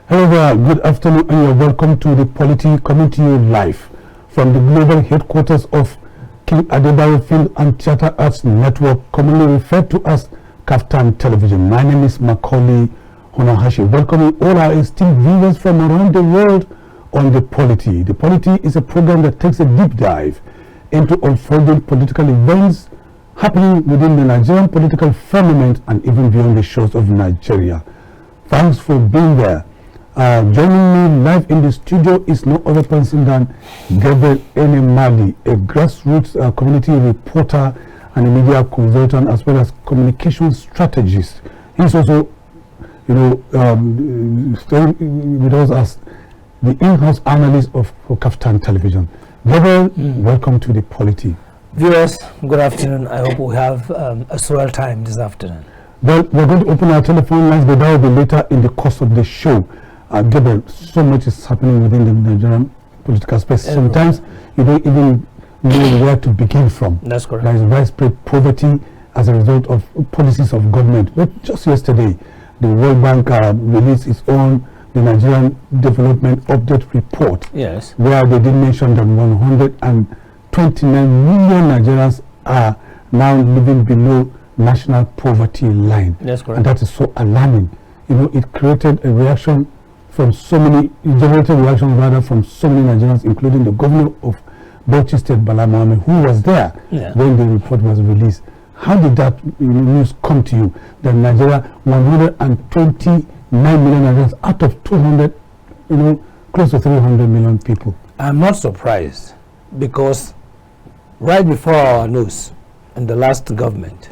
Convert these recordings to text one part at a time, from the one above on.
Hello there, good afternoon, and you're welcome to the Polity coming to you live from the global headquarters of King Adebayo Film and Theatre Arts Network, commonly referred to as KAFTAN Television. My name is Macauley Hunohashi, welcoming all our esteemed viewers from around the world on the Polity. The Polity is a program that takes a deep dive into unfolding political events happening within the Nigerian political firmament and even beyond the shores of Nigeria. Thanks for being there. Joining me live in the studio is no other person than Gabriel Enemali, a grassroots community reporter and a media consultant, as well as communication strategist. He's also, staying with us as the in-house analyst for KAFTAN Television. Gabriel, welcome to the Polity. Viewers, good afternoon. I hope we have a swell time this afternoon. Well, we're going to open our telephone lines, but that will be later in the course of the show. Gabriel, so much is happening within the Nigerian political space. Sometimes you don't even know where to begin from. That's correct. There is widespread poverty as a result of policies of government. But just yesterday, the World Bank released its own the Nigerian Development Update Report. Yes. Where they did mention that 129 million Nigerians are now living below national poverty line. That's correct. And that is so alarming. It created a reaction from so many, generated reactions rather from so many Nigerians, including the governor of Bauchi State, Bala Mohammed, who was there when the report was released. How did that news come to you? That Nigeria, 129 million Nigerians out of 200, close to 300 million people. I'm not surprised, because right before our nose in the last government,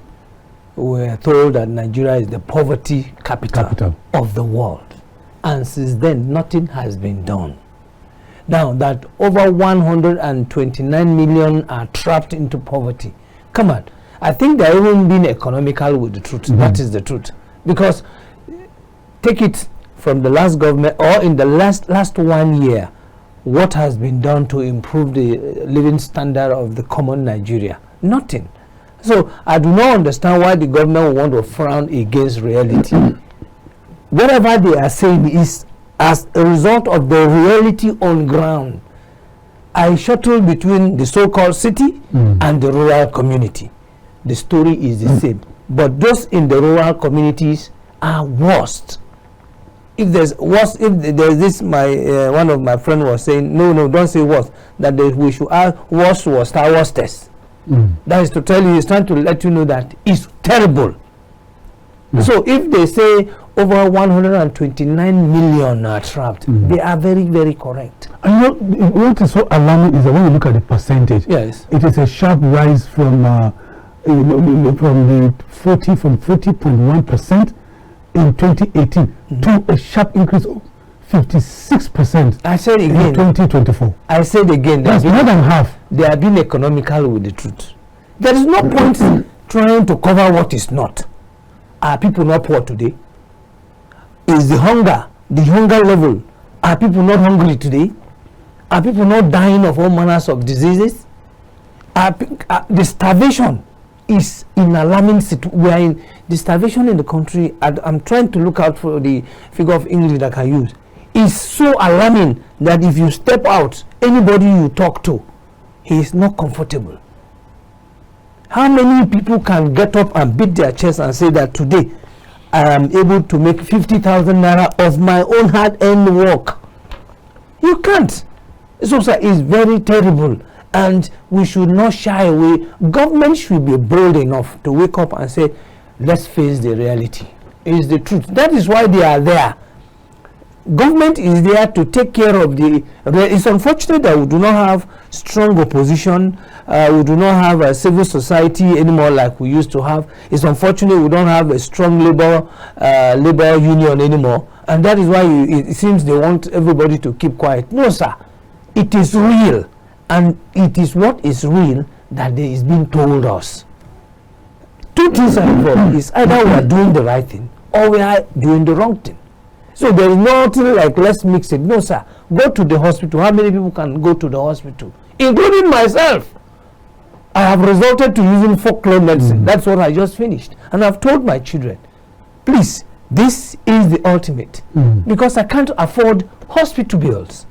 we were told that Nigeria is the poverty capital of the world. And since then, nothing has been done. Now that over 129 million are trapped into poverty, come on, I think they're even being economical with the truth. That is the truth. Because take it from the last government, or in the last 1 year, what has been done to improve the living standard of the common Nigeria? Nothing. So I do not understand why the government will want to frown against reality. Whatever they are saying is as a result of the reality on ground. I shuttle between the so-called city and the rural community. The story is the same. But those in the rural communities are worst. If there's this, one of my friends was saying, no, don't say worst, that we should add worst was our worstest. That is to tell you, he's trying to let you know that it's terrible. So if they say over 129 million are trapped, they are very, very correct. And what is so alarming is that when you look at the percentage, yes, it is a sharp rise from 40.1% in 2018 to a sharp increase of 56%. I said again, in 2024. I said again, that's more than half. They are being economical with the truth. There is no point trying to cover what is not. Are people not poor today? Is the hunger level, are people not hungry today? Are people not dying of all manners of diseases? The starvation is in alarming situation. We are in the starvation in the country. I'm trying to look out for the figure of English that I can use. It's so alarming that if you step out, anybody you talk to, he is not comfortable. How many people can get up and beat their chest and say that today I am able to make 50,000 naira of my own hard-earned work? You can't. So it's very terrible, and we should not shy away. Government should be bold enough to wake up and say, let's face the reality. It's the truth. That is why they are there. Government is there to take care of it's unfortunate that we do not have strong opposition. We do not have a civil society anymore like we used to have. It's unfortunate we don't have a strong labor union anymore. And that is why it seems they want everybody to keep quiet. No, sir. It is real. And it is what is real that is being told us. Two things are involved. It's either we are doing the right thing or we are doing the wrong thing. So there is nothing like let's mix it. No, sir. Go to the hospital. How many people can go to the hospital? Including myself. I have resorted to using folklore medicine. That's what I just finished. And I've told my children, please This is the ultimate. Because I can't afford hospital bills.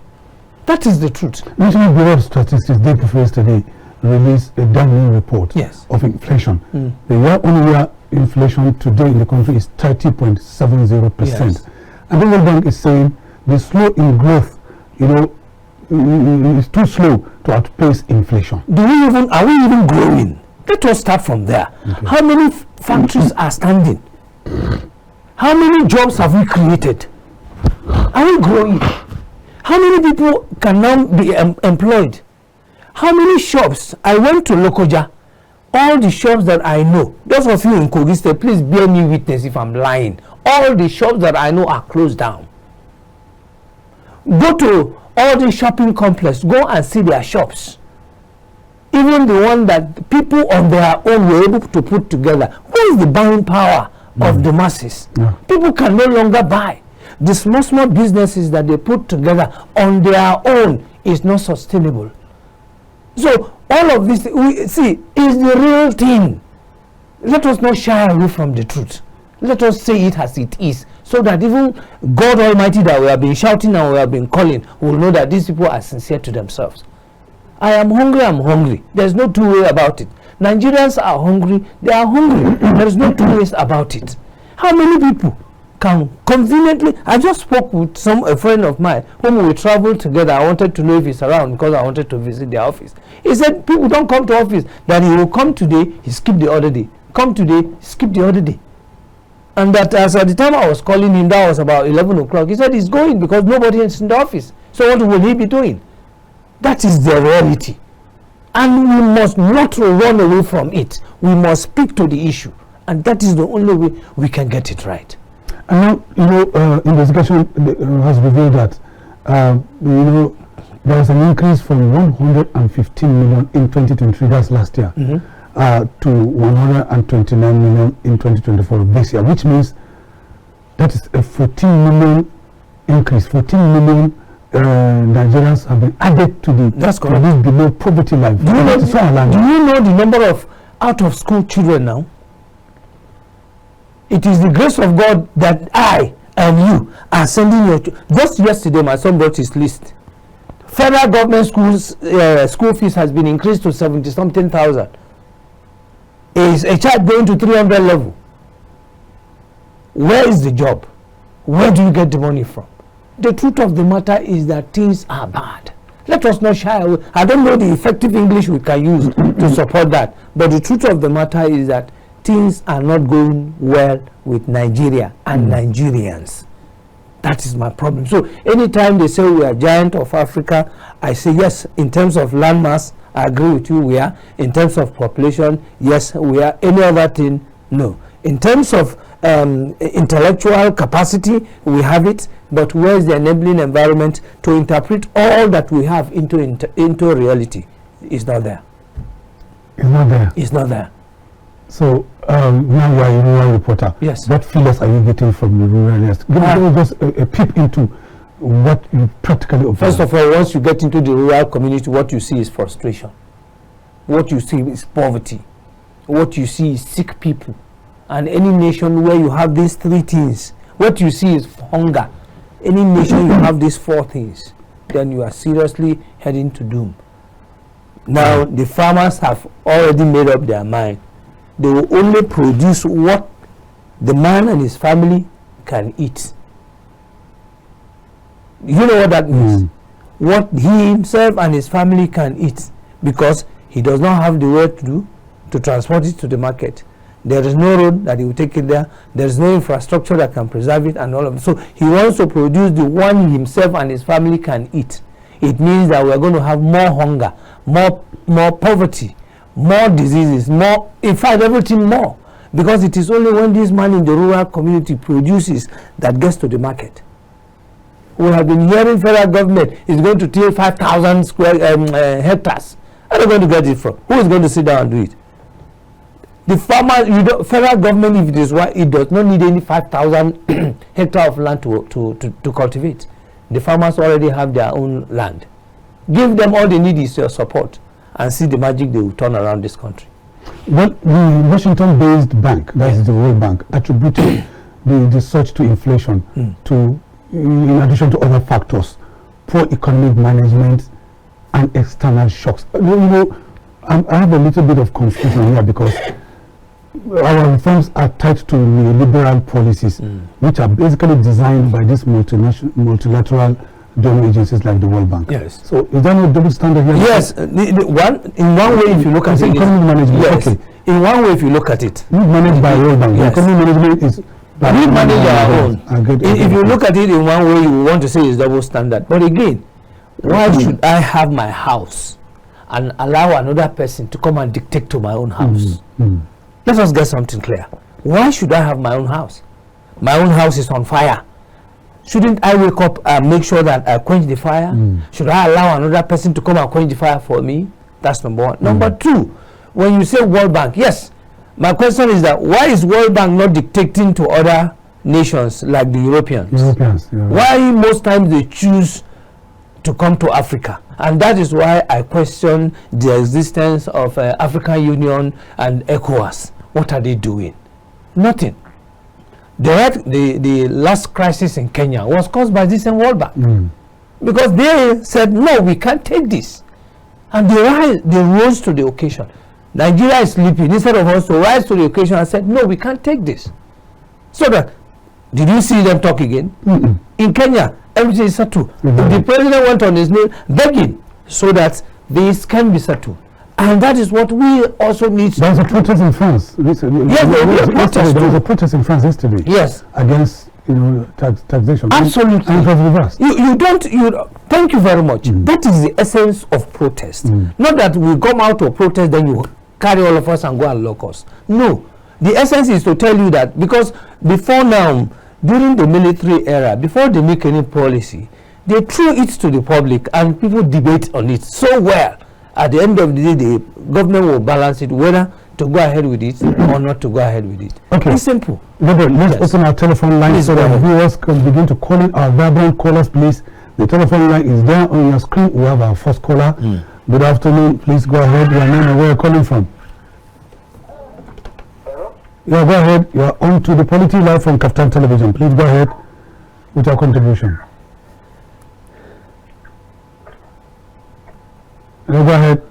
That is the truth. National Bureau of Statistics day before yesterday released a damning report of inflation. The year-on-year inflation today in the country is 30.70%. And the World Bank is saying the slow in growth, is too slow to outpace inflation. Are we even growing? Let us start from there. Okay. How many factories are standing? How many jobs have we created? Are we growing? How many people can now be employed? How many shops? I went to Lokoja. All the shops that I know, those of you in Kogi State, please bear me witness if I'm lying. All the shops that I know are closed down. Go to all the shopping complex, go and see their shops. Even the one that people on their own were able to put together. Where is the buying power of the masses? People can no longer buy. The small businesses that they put together on their own is not sustainable. So all of this, we see, is the real thing. Let us not shy away from the truth. Let us say it as it is, so that even God Almighty that we have been shouting and we have been calling will know that these people are sincere to themselves. I am hungry, I'm hungry. There's no two ways about it. Nigerians are hungry, they are hungry. There's no two ways about it. How many people can conveniently... I just spoke with a friend of mine whom we traveled together. I wanted to know if he's around because I wanted to visit their office. He said people don't come to office, that he will come today, he skipped the other day. Come today, skip the other day. And that as at the time I was calling him, that was about 11 o'clock. He said he's going because nobody is in the office. So what will he be doing? That is the reality. And we must not run away from it. We must speak to the issue. And that is the only way we can get it right. And now, investigation has revealed that, there was an increase from 115 million in 2023, that's last year, to 129 million in 2024 this year, which means that is a 14 million increase. 14 million Nigerians have been added to the this below poverty line. Do you know the number of out-of-school children now? It is the grace of God that I and you are sending your just yesterday my son brought his list. Federal government schools school fees has been increased to 70-something thousand. Is a child going to 300 level? Where is the job? Where do you get the money from? The truth of the matter is that things are bad. Let us not shy away. I don't know the effective English we can use to support that, but the truth of the matter is that things are not going well with Nigeria and Nigerians. That is my problem. So anytime they say we are giant of Africa, I say yes. In terms of landmass, I agree with you, we are. In terms of population, yes, we are. Any other thing, no. In terms of intellectual capacity, we have it, but where is the enabling environment to interpret all that we have into reality? It's not there. It's not there. It's not there. So now you are a rural reporter. Yes. What feelings are you getting from the rural areas? Give me just a peep into what you practically observe. First of all, once you get into the rural community, what you see is frustration. What you see is poverty. What you see is sick people. And any nation where you have these three things, what you see is hunger. Any nation you have these four things, then you are seriously heading to doom. Now, the farmers have already made up their mind. They will only produce what the man and his family can eat. You know what that means? What he himself and his family can eat, because he does not have the way to transport it to the market. There is no road that he will take it there. There is no infrastructure that can preserve it and all of it. So he wants to produce the one himself and his family can eat. It means that we are going to have more hunger, more poverty, more diseases, more, in fact, everything more. Because it is only when this man in the rural community produces that gets to the market. We have been hearing federal government is going to till 5,000 square hectares. Where are they going to get it from? Who is going to sit down and do it? The farmer, federal government, if it is why it does not need any 5,000 hectares of land to cultivate. The farmers already have their own land. Give them all they need is your support, and see the magic they will turn around this country. Well, the Washington-based bank, that is the World Bank, attributed the surge to inflation, to in addition to other factors, poor economic management and external shocks. You know, I have a little bit of confusion here because our reforms are tied to neoliberal policies, which are basically designed by these multilateral donor agencies like the World Bank. Yes. So is there no double standard here? Yes. In one way, if you look at it, economic management. Yes. Okay. In one way, if you look at it, Not managed by World Bank. Yes. Economic management is. We manage our own. If you okay. look at it in one way, you want to say it's double standard. But again, why should I have my house and allow another person to come and dictate to my own house? Let us get something clear. Why should I have my own house? My own house is on fire. Shouldn't I wake up and make sure that I quench the fire? Should I allow another person to come and quench the fire for me? That's number one. Number two, when you say World Bank, yes, my question is that why is World Bank not dictating to other nations like the Europeans? Yeah. Why most times they choose to come to Africa? And that is why I question the existence of African Union and ECOWAS. What are they doing? Nothing. The last crisis in Kenya was caused by this and World Bank. Because they said, no, we can't take this. And they rose to the occasion. Nigeria is sleeping. Instead of us to rise to the occasion and said, no, we can't take this. So that, did you see them talk again? In Kenya, everything is settled. The president went on his knee begging so that this can be settled. And that is what we also need. There was a protest in France. Yes, there was a protest in France yesterday. Yes. Against taxation. Absolutely. And it was reversed. Thank you very much. That is the essence of protest. Not that we come out to protest, then you carry all of us and go and lock us. No. The essence is to tell you that because before now, during the military era, before they make any policy, they throw it to the public and people debate on it so well. At the end of the day, the government will balance it whether to go ahead with it or not to go ahead with it. Okay. It's simple. Gabriel, let's open our telephone line so that viewers can begin to call in our vibrant callers, please. The telephone line is there on your screen. We have our first caller. Good afternoon. Please go ahead. Your name and where you're calling from. Yeah, go ahead. You are on to the Polity live from KAFTAN Television. Please go ahead with your contribution. Go ahead.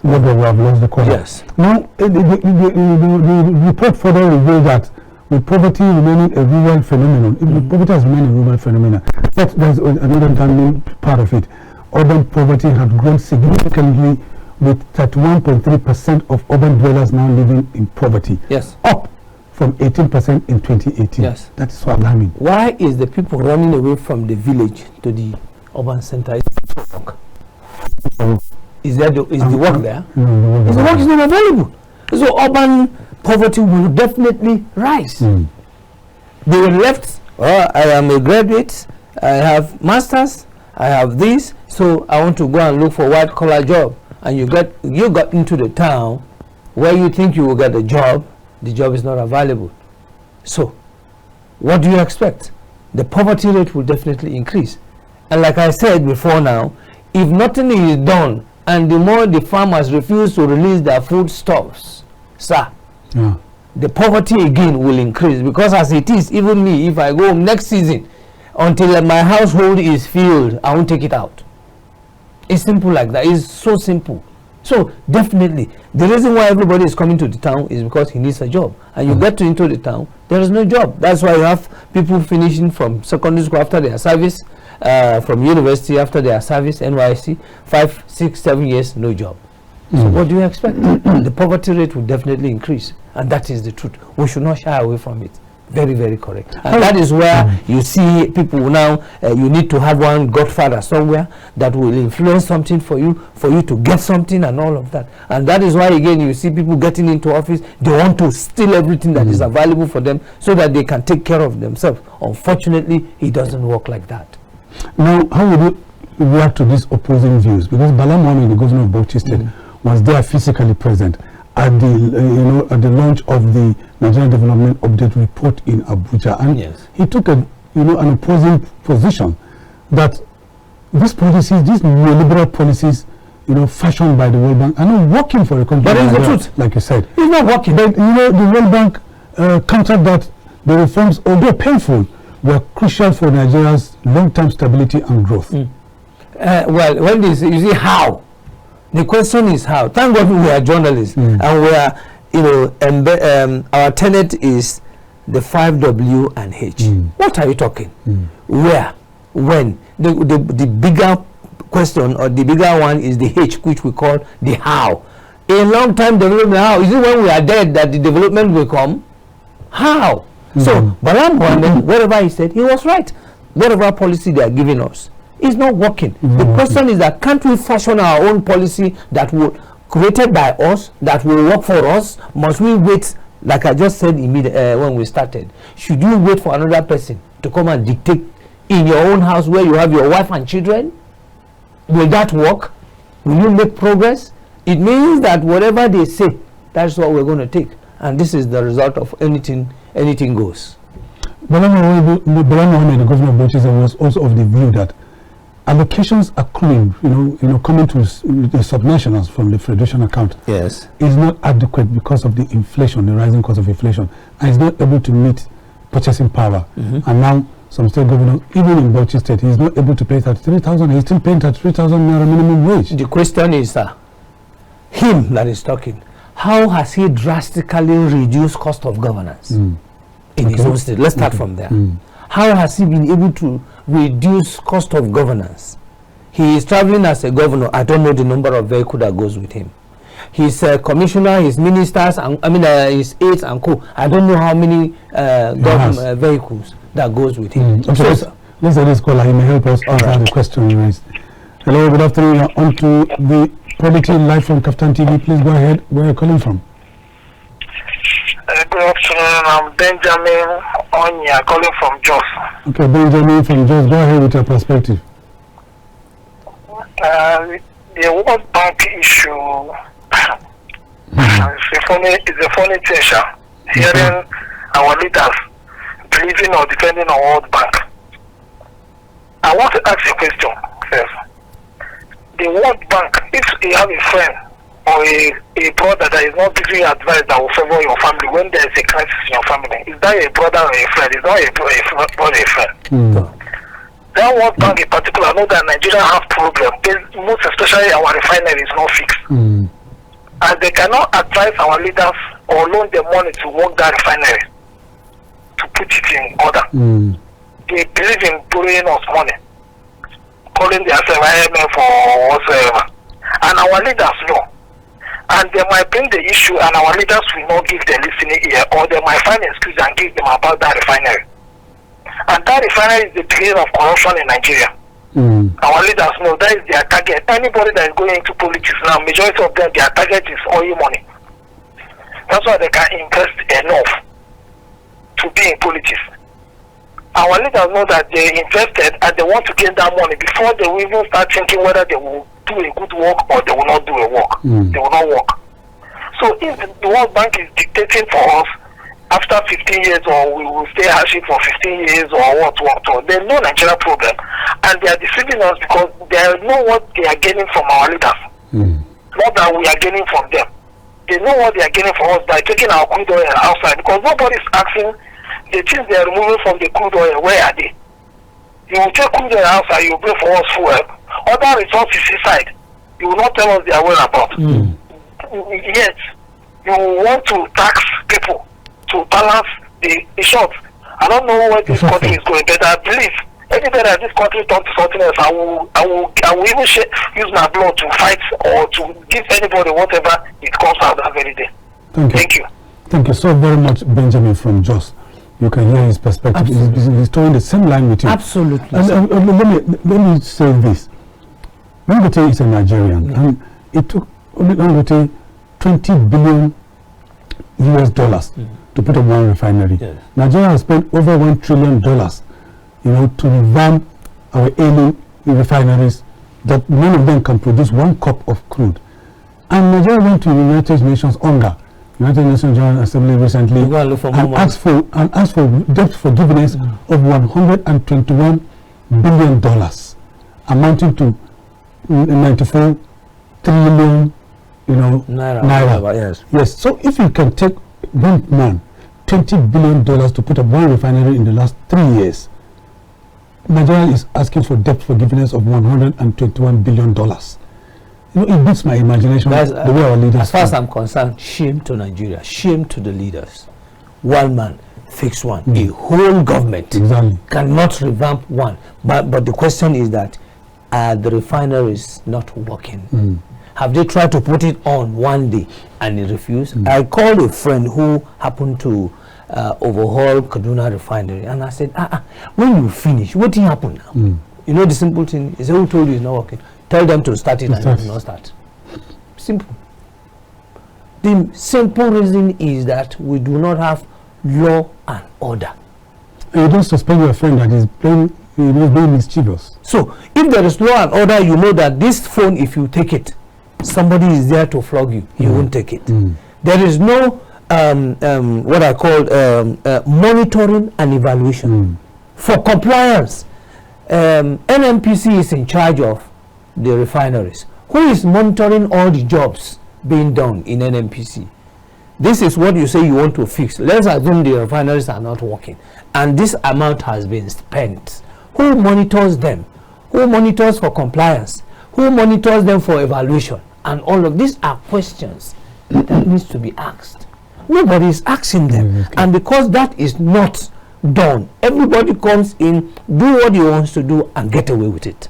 We have lost the caller. Yes. Now, the report further revealed that with poverty remaining a rural phenomenon, poverty has remained a rural phenomenon. But there's another part of it. Urban poverty had grown significantly, with 31.3% of urban dwellers now living in poverty. Yes. Up from 18% in 2018. Yes. That is so alarming. Why is the people running away from the village to the urban center? Is the work there? No, the work is not available. So urban poverty will definitely rise. They were left, I am a graduate, I have masters, I have this, so I want to go and look for white collar job. And you got into the town where you think you will get a job, the job is not available. So what do you expect? The poverty rate will definitely increase. And like I said before now, if nothing is done and the more the farmers refuse to release their foodstuffs, sir, the poverty again will increase. Because as it is, even me, if I go home next season, until my household is filled, I won't take it out. It's simple like that. It's so simple. So definitely, the reason why everybody is coming to the town is because he needs a job. And you get into the town, there is no job. That's why you have people finishing from secondary school after their service, from university after their service, NYC, 5, 6, 7 years, no job. So what do you expect? The poverty rate will definitely increase. And that is the truth. We should not shy away from it. Very, very correct. And that is where you see people now, you need to have one godfather somewhere that will influence something for you to get something and all of that. And that is why, again, you see people getting into office, they want to steal everything that is available for them so that they can take care of themselves. Unfortunately, it doesn't work like that. Now, how would you react to these opposing views? Because Bala Mohammed, the governor of Bauchi State, was there physically present at the at the launch of the Nigerian Development Update report in Abuja, and he took an opposing position that these policies, these neoliberal policies, fashioned by the World Bank are not working for a country. But it's the truth. Like you said. It's not working. But, the World Bank countered that the reforms, although painful, were crucial for Nigeria's long-term stability and growth. Well, when you see how, the question is how. Thank God we are journalists, and we are, our tenet is the 5W and H. What are you talking? Where? When? The bigger question, or the bigger one, is the H, which we call the how. A long-time development, how? Is it when we are dead that the development will come? How? So, Balam Wande, whatever he said, he was right. Whatever policy they are giving us is not working. The question is that can't we fashion our own policy that will created by us, that will work for us? Must we wait, like I just said when we started, should you wait for another person to come and dictate in your own house where you have your wife and children? Will that work? Will you make progress? It means that whatever they say, that's what we're going to take. And this is the result of anything goes. Balam Mohammed, the governor of Bauchi, was also of the view that allocations accruing, coming to the subnationals from the federation account, yes, is not adequate because of the inflation, the rising cost of inflation, and is not able to meet purchasing power. And now some state governors, even in Bauchi State, he is not able to pay 33,000. He's still paying 33,000 naira minimum wage. The question is, him that is talking, how has he drastically reduced cost of governance in his own state? Let's start from there. How has he been able to reduce cost of governance? He is traveling as a governor. I don't know the number of vehicles that goes with him. His commissioner, his ministers, and his aides and co. I don't know how many government vehicles that goes with him. Okay, so, let's let this caller. He may help us answer the question you raised. Hello, good afternoon. You're on to the Polity live from KAFTANTV. Please go ahead. Where are you calling from? Good afternoon. I'm Benjamin Onya, calling from Jos. Okay, Benjamin from Jos. Go ahead with your perspective. The World Bank issue it's a funny thing, sir. Hearing our leaders believing or depending on World Bank. I want to ask you a question first. The World Bank, if you have a friend or a brother that is not giving you advice that will favor your family when there is a crisis in your family, is that a brother or a friend? Is not a brother or a friend. That World Bank in particular, I know that Nigeria have problems, most especially our refinery is not fixed. And they cannot advise our leaders or loan them money to work that refinery, to put it in order. They believe in borrowing us money, calling themselves IMF or whatsoever. And our leaders know. And they might bring the issue and our leaders will not give the listening ear, or they might find an excuse and give them about that refinery. And that refinery is the beginning of corruption in Nigeria. Our leaders know that is their target. Anybody that is going into politics now, majority of them, their target is oil money. That's why they can invest enough to be in politics. Our leaders know that they invested and they want to gain that money before they will even start thinking whether they will do a good work or they will not do a work. They will not work. So if the World Bank is dictating for us after 15 years, or we will stay hashing for 15 years, or what, there's no Nigeria problem. And they are deceiving us because they know what they are gaining from our leaders. Not that we are gaining from them. They know what they are gaining from us by taking our crude oil outside, because nobody is asking the things they are removing from the crude oil, where are they? You will take crude oil outside, you will bring for us fuel. Other resources inside, you will not tell us they are well about. Yet, you want to tax people to balance the short. I don't know where this country is going, but I believe anybody that this country turns to something else, I will even use my blood to fight or to give anybody whatever it comes out that very day. Thank you. Thank you so very much, Benjamin from Jos. You can hear his perspective. He's towing the same line with you. Absolutely. And let me say this. Dangote is a Nigerian, and it took only Dangote $20 billion to put up one refinery. Nigeria has spent over $1 trillion, to revamp our ailing refineries that none of them can produce 1 cup of crude. And Nigeria went to the United Nations United Nations General Assembly recently and asked for debt forgiveness of $121 billion, amounting to 94 trillion, naira. Yes. Yes. So if you can take one man $20 billion to put up one refinery in the last 3 years, Nigeria is asking for debt forgiveness of $121 billion. It beats my imagination. The way our leaders. As far as I'm concerned, shame to Nigeria, shame to the leaders. One man, fix one. A whole government cannot revamp one. But the question is that the refineries not working. Have they tried to put it on one day and it refused? I called a friend who happened to overhaul Kaduna refinery, and I said, when you finish, what will happen now? You know the simple thing is, who told you it's not working? Tell them to start it and it will not start. Simple. The simple reason is that we do not have law and order. And you don't suspect your friend that is being mischievous. So if there is law and order, you know that this phone, if you take it, somebody is there to flog you. You won't take it. There is no what I call monitoring and evaluation. For compliance, NNPC is in charge of the refineries. Who is monitoring all the jobs being done in NNPC? This is what you say you want to fix. Let's assume the refineries are not working and this amount has been spent. Who monitors them? Who monitors for compliance? Who monitors them for evaluation? And all of these are questions that needs to be asked. Nobody is asking them. And because that is not done, everybody comes in, do what he wants to do and get away with it.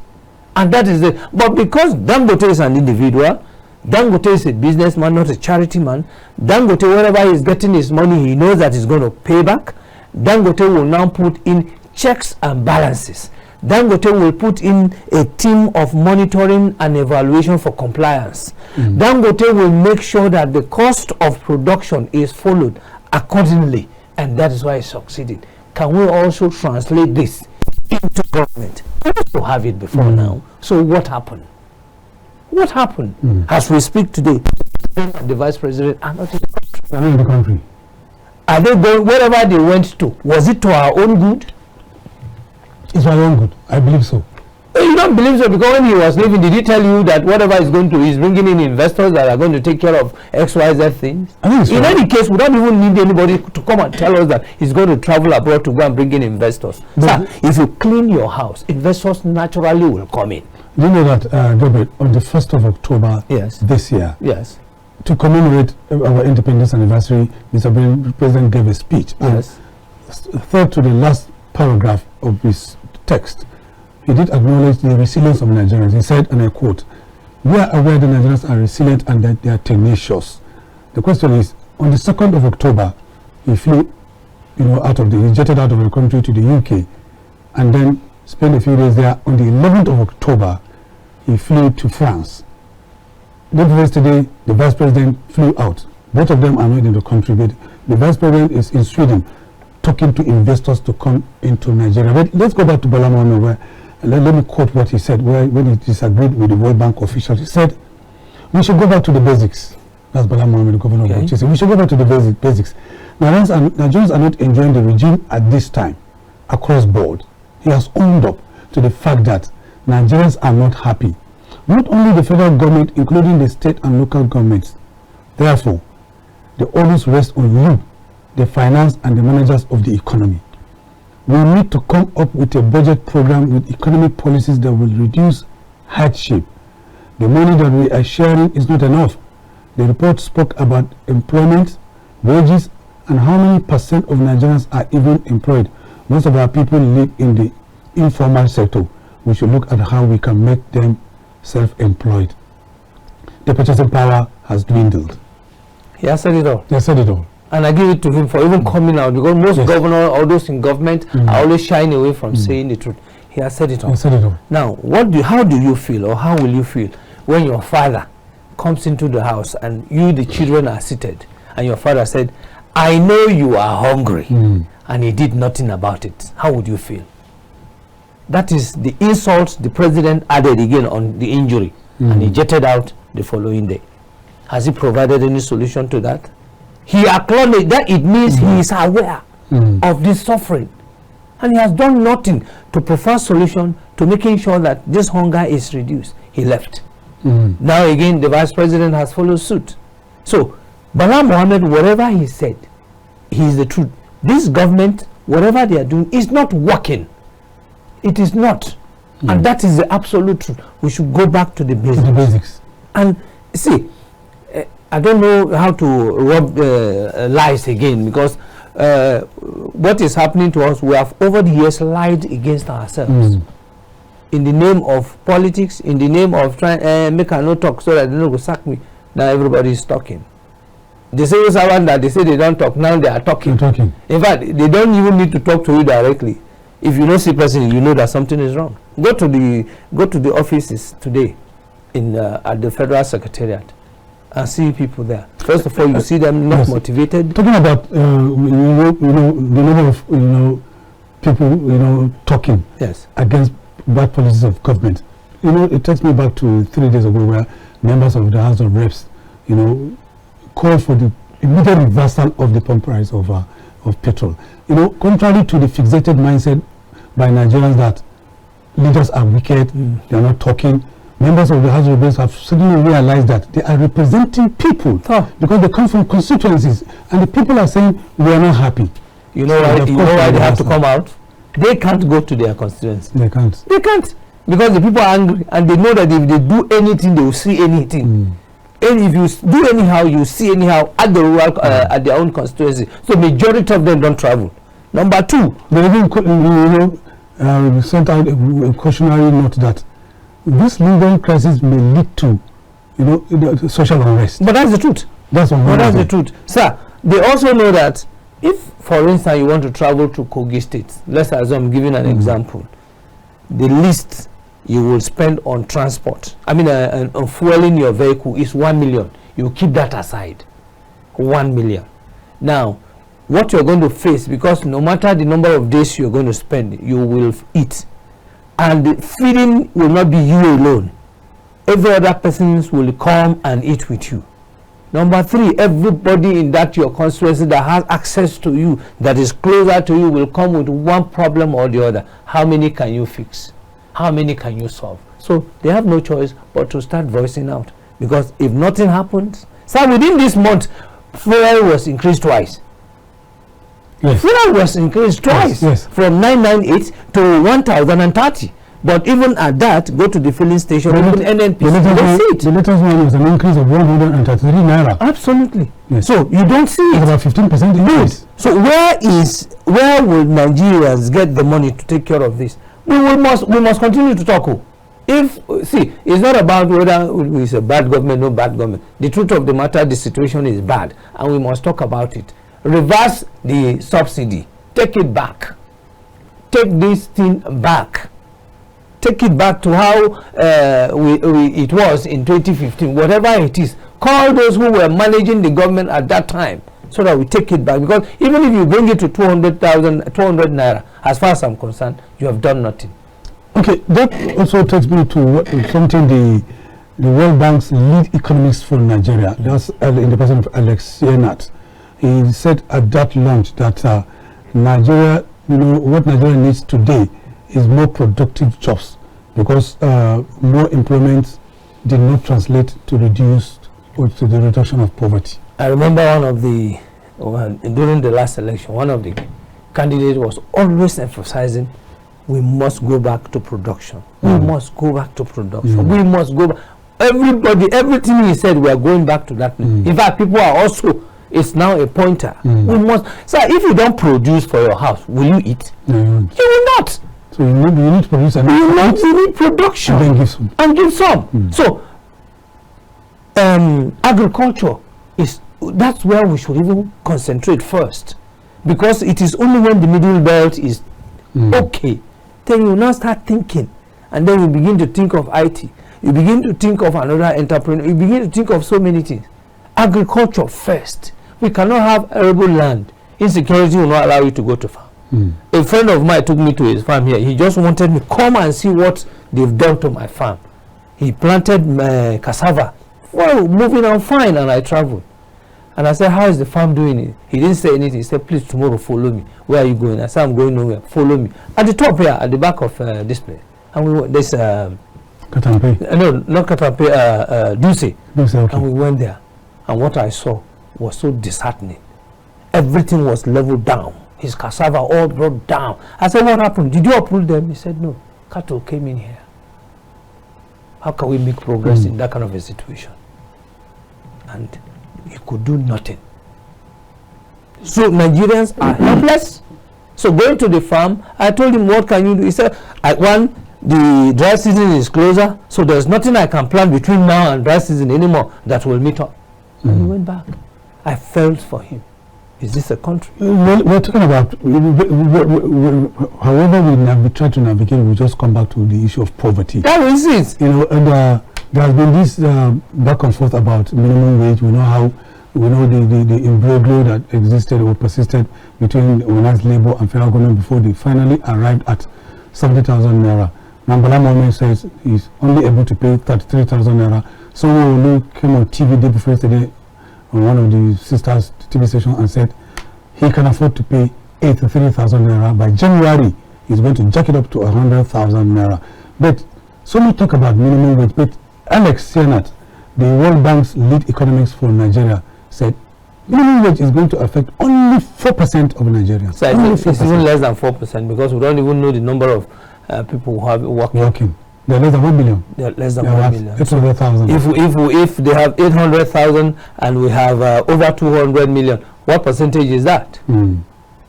And that is it. But because Dangote is an individual, Dangote is a businessman, not a charity man. Dangote, wherever he's getting his money, he knows that he's going to pay back. Dangote will now put in checks and balances. Dangote will put in a team of monitoring and evaluation for compliance. Dangote will make sure that the cost of production is followed accordingly, and that is why it's succeeding. Can we also translate this into government? We also have it before now. So what happened? What happened? As we speak today, the vice president are not in the country. They're not in the country. Are they going wherever they went to? Was it to our own good? It's my own good. I believe so. You don't believe so because when he was leaving, did he tell you that whatever he's going to, he's bringing in investors that are going to take care of XYZ things? In any case, we don't even need anybody to come and tell us that he's going to travel abroad to go and bring in investors. Sir, if you clean your house, investors naturally will come in. Do you know that, Gabriel, on the 1st of October this year, to commemorate our independence anniversary, Mr. President gave a speech. Third to the last paragraph of his text, he did acknowledge the resilience of Nigerians. He said, and I quote, "We are aware the Nigerians are resilient and that they are tenacious." The question is, on the 2nd of October, he flew, he jetted out of the country to the UK, and then spent a few days there. On the 11th of October, he flew to France. Then yesterday, the vice president flew out. Both of them are not in the country, but the vice president is in Sweden, talking to investors to come into Nigeria. But let's go back to Bola Mohammed, where let me quote what he said when he disagreed with the World Bank officials. He said, "We should go back to the basics." That's Bola Mohammed, the governor of Bauchi. We should go back to the basics. Nigerians are not enjoying the regime at this time across board. He has owned up to the fact that Nigerians are not happy. Not only the federal government, including the state and local governments. Therefore, the onus rests on you, the finance and the managers of the economy. We need to come up with a budget program with economic policies that will reduce hardship. The money that we are sharing is not enough. The report spoke about employment, wages, and how many percent of Nigerians are even employed. Most of our people live in the informal sector. We should look at how we can make them self-employed. The purchasing power has dwindled. He has said it all. He has said it all. And I give it to him for even coming out, because most governors, all those in government, are always shying away from saying the truth. He has said it all. He has said it all. Now, how do you feel, or how will you feel when your father comes into the house and you, the children, are seated, and your father said, "I know you are hungry," and he did nothing about it? How would you feel? That is the insult the president added again on the injury, and he jetted out the following day. Has he provided any solution to that? He acknowledged that it means he is aware of this suffering, and he has done nothing to provide solution to making sure that this hunger is reduced. He left. Now again, the vice president has followed suit. So, Bala Mohammed, whatever he said, he is the truth. This government, whatever they are doing, is not working. It is not. And that is the absolute truth. We should go back to the basics. To the basics. And see, I don't know how to rub lies again, because what is happening to us, we have over the years lied against ourselves. In the name of politics, in the name of trying make I no talk so that they don't go sack me. Now everybody is talking. The civil servant that they say they don't talk, now they are talking. In fact, they don't even need to talk to you directly. If you don't see person, you know that something is wrong. Go to the offices today in at the Federal Secretariat and see people there. First of all, you see them not motivated. Talking about the number of people talking against bad policies of government. It takes me back to 3 days ago where members of the House of Reps, called for the immediate reversal of the pump price of petrol. Contrary to the fixated mindset by Nigerians that leaders are wicked, they are not talking. Members of the House of Reps have suddenly realized that they are representing people because they come from constituencies, and the people are saying we are not happy. You know why they have to come out? They can't go to their constituency. They can't. Because the people are angry, and they know that if they do anything, they will see anything. And if you do anyhow, you see anyhow at the rural, at their own constituency. So majority of them don't travel. Number two, they even sent out a cautionary note that this lingering crisis may lead to social unrest. But that's the truth. That's the truth, sir. They also know that if, for instance, you want to travel to Kogi State, let's assume, I'm giving an example, the least you will spend on transport, on fueling your vehicle is 1 million. You keep that aside, 1 million. Now, what you're going to face, because no matter the number of days you're going to spend, you will eat, and the feeding will not be you alone. Every other person will come and eat with you. Number three, everybody in that your constituency that has access to you, that is closer to you, will come with one problem or the other. How many can you fix? How many can you solve? So they have no choice but to start voicing out, because if nothing happens, so within this month, fuel was increased twice. Fuel was increased twice, from 998 to 1030. But even at that, go to the filling station, even NNPC, the latest one was an increase of 133 naira. Absolutely. So you don't see it. About 15% increase. So where will Nigerians get the money to take care of this? We must continue to talk. It's not about whether it's a bad government, no bad government. The truth of the matter, the situation is bad, and we must talk about it. Reverse the subsidy. Take it back. Take this thing back. Take it back to how it was in 2015, whatever it is. Call those who were managing the government at that time, so that we take it back. Because even if you bring it to 200 naira, as far as I'm concerned, you have done nothing. Okay, that also takes me to something the World Bank's lead economist for Nigeria, that's in the person of Alex Sienat. He said at that launch that Nigeria, what Nigeria needs today is more productive jobs, because more employment did not translate to reduced or to the reduction of poverty. I remember during the last election, one of the candidates was always emphasizing, we must go back to production. We must go back to production. We must go back. Everything he said, we are going back to that. In fact, people are also, it's now a pointer. We must. So if you don't produce for your house, will you eat? You will not. So you need to produce and you need production and then give some. And give some. So agriculture that's where we should even concentrate first, because it is only when the middle belt is okay, then you now start thinking, and then you begin to think of IT, you begin to think of another entrepreneur, you begin to think of so many things. Agriculture first. We cannot have arable land. Insecurity will not allow you to go to farm. A friend of mine took me to his farm here. He just wanted me to come and see what they've done to my farm. He planted cassava. Well, moving on fine, and I traveled. And I said, how is the farm doing it? He didn't say anything. He said, please, tomorrow follow me. Where are you going? I said, I'm going nowhere. Follow me. At the top here, at the back of this place. And there's Katampe. No, not Katampe, Duse. Duse, okay. And we went there. And what I saw was so disheartening. Everything was leveled down. His cassava all brought down. I said, what happened? Did you uproot them? He said, no. Cattle came in here. How can we make progress in that kind of a situation? And he could do nothing. So Nigerians are helpless. So going to the farm, I told him, what can you do? He said, the dry season is closer, so there's nothing I can plant between now and dry season anymore that will meet up. And he went back. I felt for him. Is this a country? We're talking about, however we try to navigate, we just come back to the issue of poverty. That is it. You know, and there has been this back and forth about minimum wage. We know the imbroglio that existed or persisted between organized labor and federal government before they finally arrived at 70,000 naira. Nambala Mohammed says he's only able to pay 33,000 naira. Someone who came on TV day before yesterday on one of the sisters TV stations and said he can afford to pay 83,000 naira. By January, he's going to jack it up to 100,000 naira. But so much talk about minimum wage. But Alex Sienat, the World Bank's lead economics for Nigeria, said minimum wage is going to affect only 4% of Nigerians. So it's even less than 4% because we don't even know the number of people who have working. They're less than 1 million. They're less than 1 million. 800,000. If they have 800,000 and we have over 200 million, what percentage is that?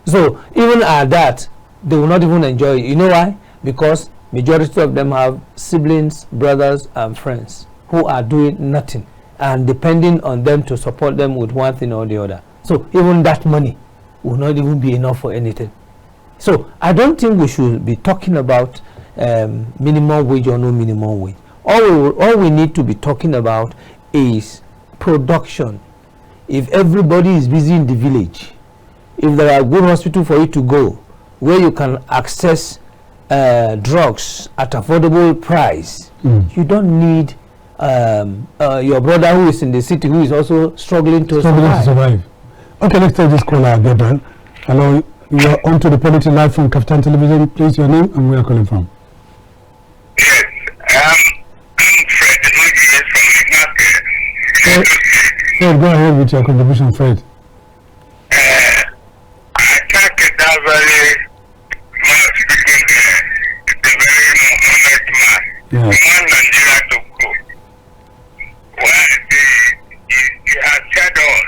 So even at that, they will not even enjoy it. You know why? Because majority of them have siblings, brothers, and friends who are doing nothing and depending on them to support them with one thing or the other. So even that money will not even be enough for anything. So I don't think we should be talking about minimum wage or no minimum wage. All we need to be talking about is production. If everybody is busy in the village, if there are good hospitals for you to go, where you can access drugs at affordable price, you don't need your brother who is in the city who is also struggling to survive. Okay, let's take this caller, Gabriel. Hello, you are on to the Polity live from KAFTAN television. Please, your name and where you are calling from. Yes, I'm Fred from Fred, go ahead with your contribution, Fred. I think that very much speaking the very honest man. Yeah. One Nigeria to go. Well, he has said all.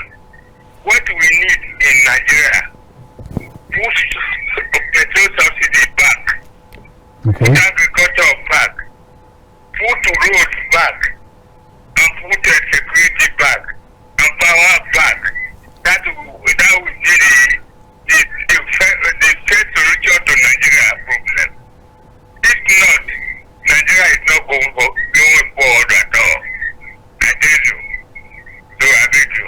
What we need in Nigeria, put petrol subsidy back, Okay. agriculture back, put roads back, and put security back, and power back. That will be the first solution to Nigeria problem. If not, Nigeria is not going forward at all. I tell you. So I beg you.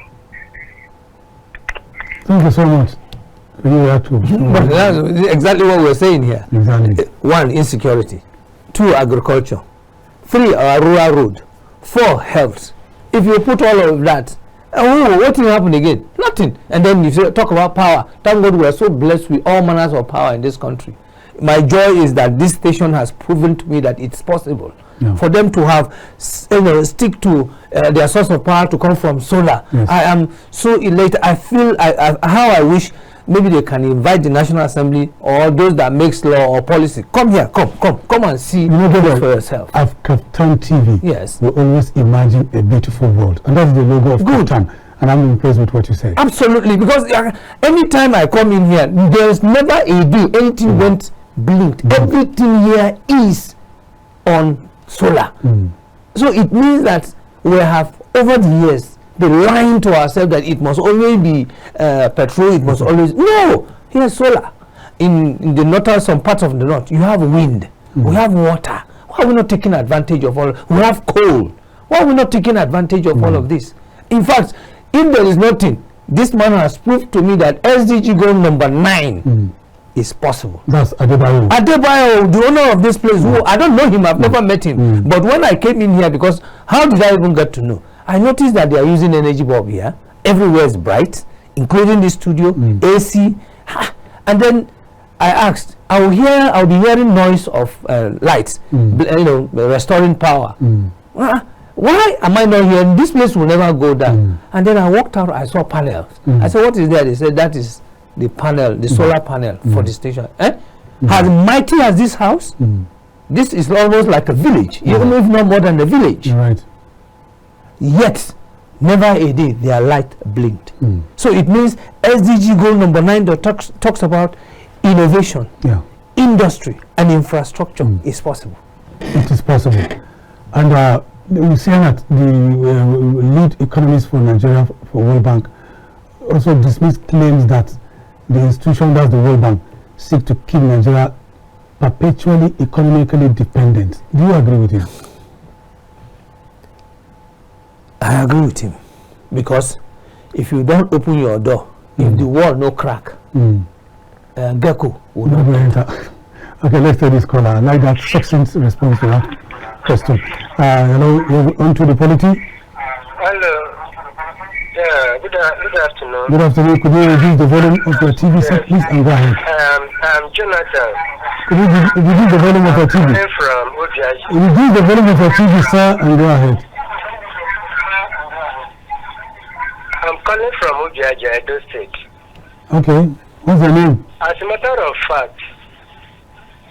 Thank you so much. You have to. But that's exactly what we're saying here. Exactly. 1, insecurity. 2, agriculture. 3, our rural road. 4, health. If you put all of that, what will happen again? Nothing. And then you talk about power. Thank God we are so blessed with all manners of power in this country. My joy is that this station has proven to me that it's possible for them to have, stick to their source of power to come from solar. Yes. I am so elated. I feel how I wish maybe they can invite the National Assembly or those that makes law or policy. Come here, come and see for yourself. At KAFTANTV, yes, we always imagine a beautiful world, and that's the logo of KAFTAN. And I'm impressed with what you say. Absolutely, because anytime I come in here, there's never a day anything went blinked. Everything here is on solar. So it means that we have over the years been lying to ourselves that it must always be petrol, it must always here's solar. In the northern, some parts of the north, you have wind, we have water. Why are we not taking advantage of all? We have coal. Why are we not taking advantage of all of this? In fact, if there is nothing, this man has proved to me that SDG goal number 9 is possible. That's Adebayo. Adebayo, the owner of this place, who I don't know him, I've never met him. But when I came in here, because how did I even get to know? I noticed that they are using energy bulb here. Everywhere is bright, including the studio, AC. And then I asked, I'll be hearing noise of lights, restoring power. Why am I not hearing? This place will never go down. And then I walked out, I saw panels. I said, what is that? They said, that is the panel, the solar panel for the station. As mighty as this house, this is almost like a village, even if not more than a village. Right. Yet, never a day their light blinked. So it means SDG goal number 9 that talks about innovation, industry, and infrastructure is possible. It is possible. And we see that the lead economist for Nigeria for World Bank also dismissed claims that the institution, that's the World Bank, seek to keep Nigeria perpetually economically dependent. Do you agree with him? I agree with him, because if you don't open your door, if the wall no crack, gecko will not enter. Okay, let's take this caller. I like that succinct response to that question. Hello, you're on to the Polity. Hello. Yeah, good afternoon. Good afternoon. Could you reduce the volume of your TV set, please, and go ahead? I'm Jonathan. Could you reduce the volume of your TV? I'm from Ujaji. Reduce the volume of your TV, sir, and go ahead. I'm calling from Ujaji, Edo State. Okay. What's your name? As a matter of fact,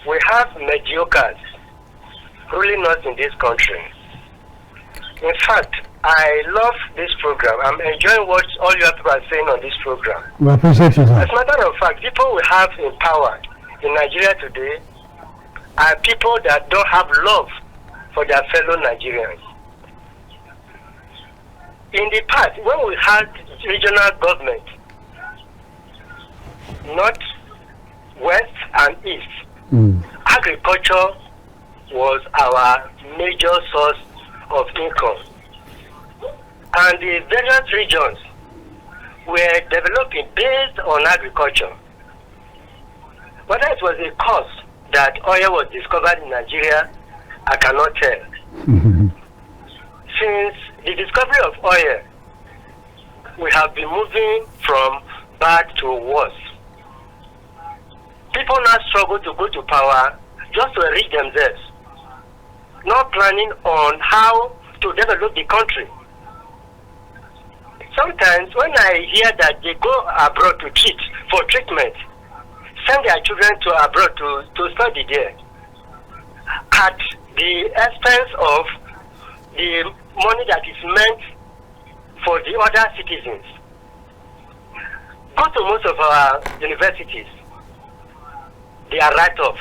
we have mediocres ruling us in this country. In fact, I love this program. I'm enjoying what all you people are saying on this program. We appreciate you, sir. As a matter of fact, people we have in power in Nigeria today are people that don't have love for their fellow Nigerians. In the past, when we had regional government, north, west, and east, agriculture was our major source of income. And the various regions were developing based on agriculture. Whether it was a cause that oil was discovered in Nigeria, I cannot tell. Since the discovery of oil, we have been moving from bad to worse. People now struggle to go to power just to enrich themselves, not planning on how to develop the country. Sometimes when I hear that they go abroad to treat, for treatment, send their children to abroad to study there, at the expense of the money that is meant for the other citizens. Go to most of our universities, they are write-off.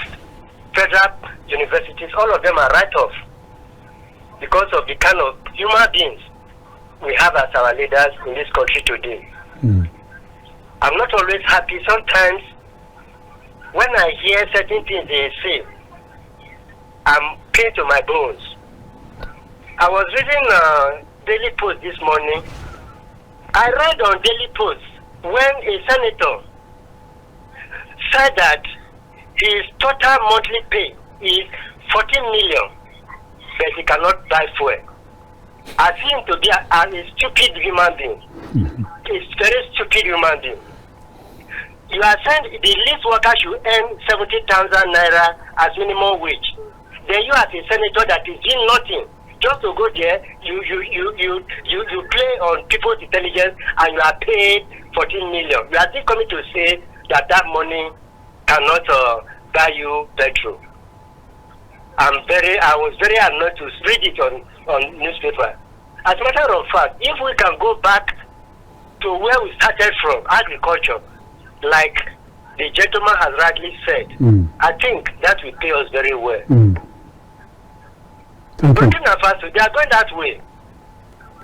Federal universities, all of them are write-off because of the kind of human beings we have as our leaders in this country today. I'm not always happy. Sometimes when I hear certain things they say, I'm pain to my bones. I was reading Daily Post this morning. I read on Daily Post when a senator said that his total monthly pay is 14 million, but he cannot buy fuel. I see him to be a stupid human being. He's a very stupid human being. You are saying the least worker should earn 70,000 naira as minimum wage. Then you as a senator that is doing nothing, just to go there, you play on people's intelligence and you are paid 14 million. You are still coming to say that money cannot buy you petrol. I was very annoyed to read it on newspaper. As a matter of fact, if we can go back to where we started from, agriculture, like the gentleman has rightly said, I think that will pay us very well. Burkina Faso, they are going that way.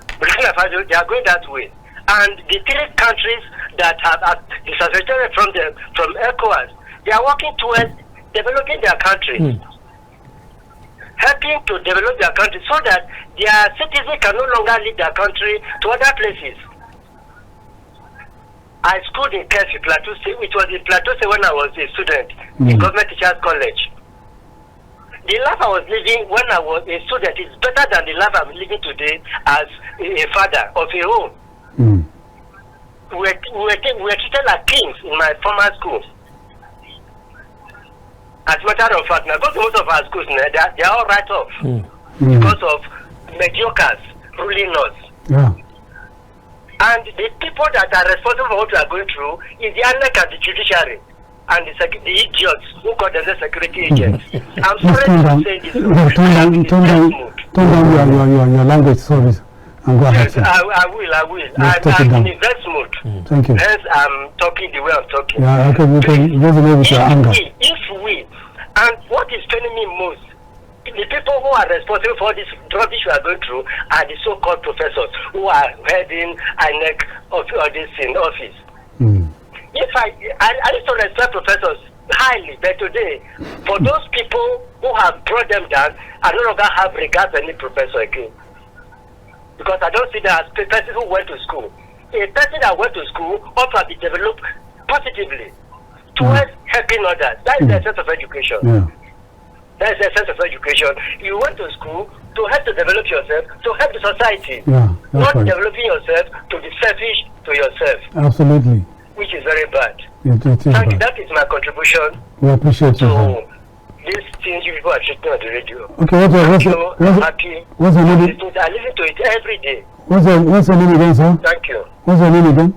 Burkina Faso, they are going that way. And the three countries that have disassociated from ECOWAS, they are working towards developing their country. Helping to develop their country so that their citizens can no longer leave their country to other places. I schooled in Kersi, Plateau State. It was in Plateau State when I was a student in Government Teachers College. The life I was living when I was a student is better than the life I'm living today as a father of a home. We were treated like kings in my former school. As a matter of fact, now go to most of our schools, they are all right off because of mediocres ruling us. Yeah. And the people that are responsible for what we are going through is the ANEC and the judiciary and the idiots who call themselves security agents. I'm sorry to say this. Turn down your language service and go ahead. Yes, I will. I'm in invest mode. Thank you. Hence, I'm talking the way I'm talking. Yeah, okay, you can resonate with your anger. If we, and what is paining me most, the people who are responsible for this rubbish we are going through are the so-called professors who are heading INEC of this in office. If I used to respect professors highly, but today, for those people who have brought them down, I no longer have regard for any professor again. Because I don't see that as a person who went to school. A person that went to school ought to be developed positively towards helping others. That is the essence of education. Yeah. That is the essence of education. You went to school to help to develop yourself, to help the society. Yeah, not right. developing yourself to be selfish to yourself. Absolutely. Which is very bad. It is Thank you. bad. That is my contribution We appreciate you. to these things you people are treating on the radio. Okay, I'm happy. What's your name? I listen to it every day. What's your name again, sir? Thank you. What's your name again?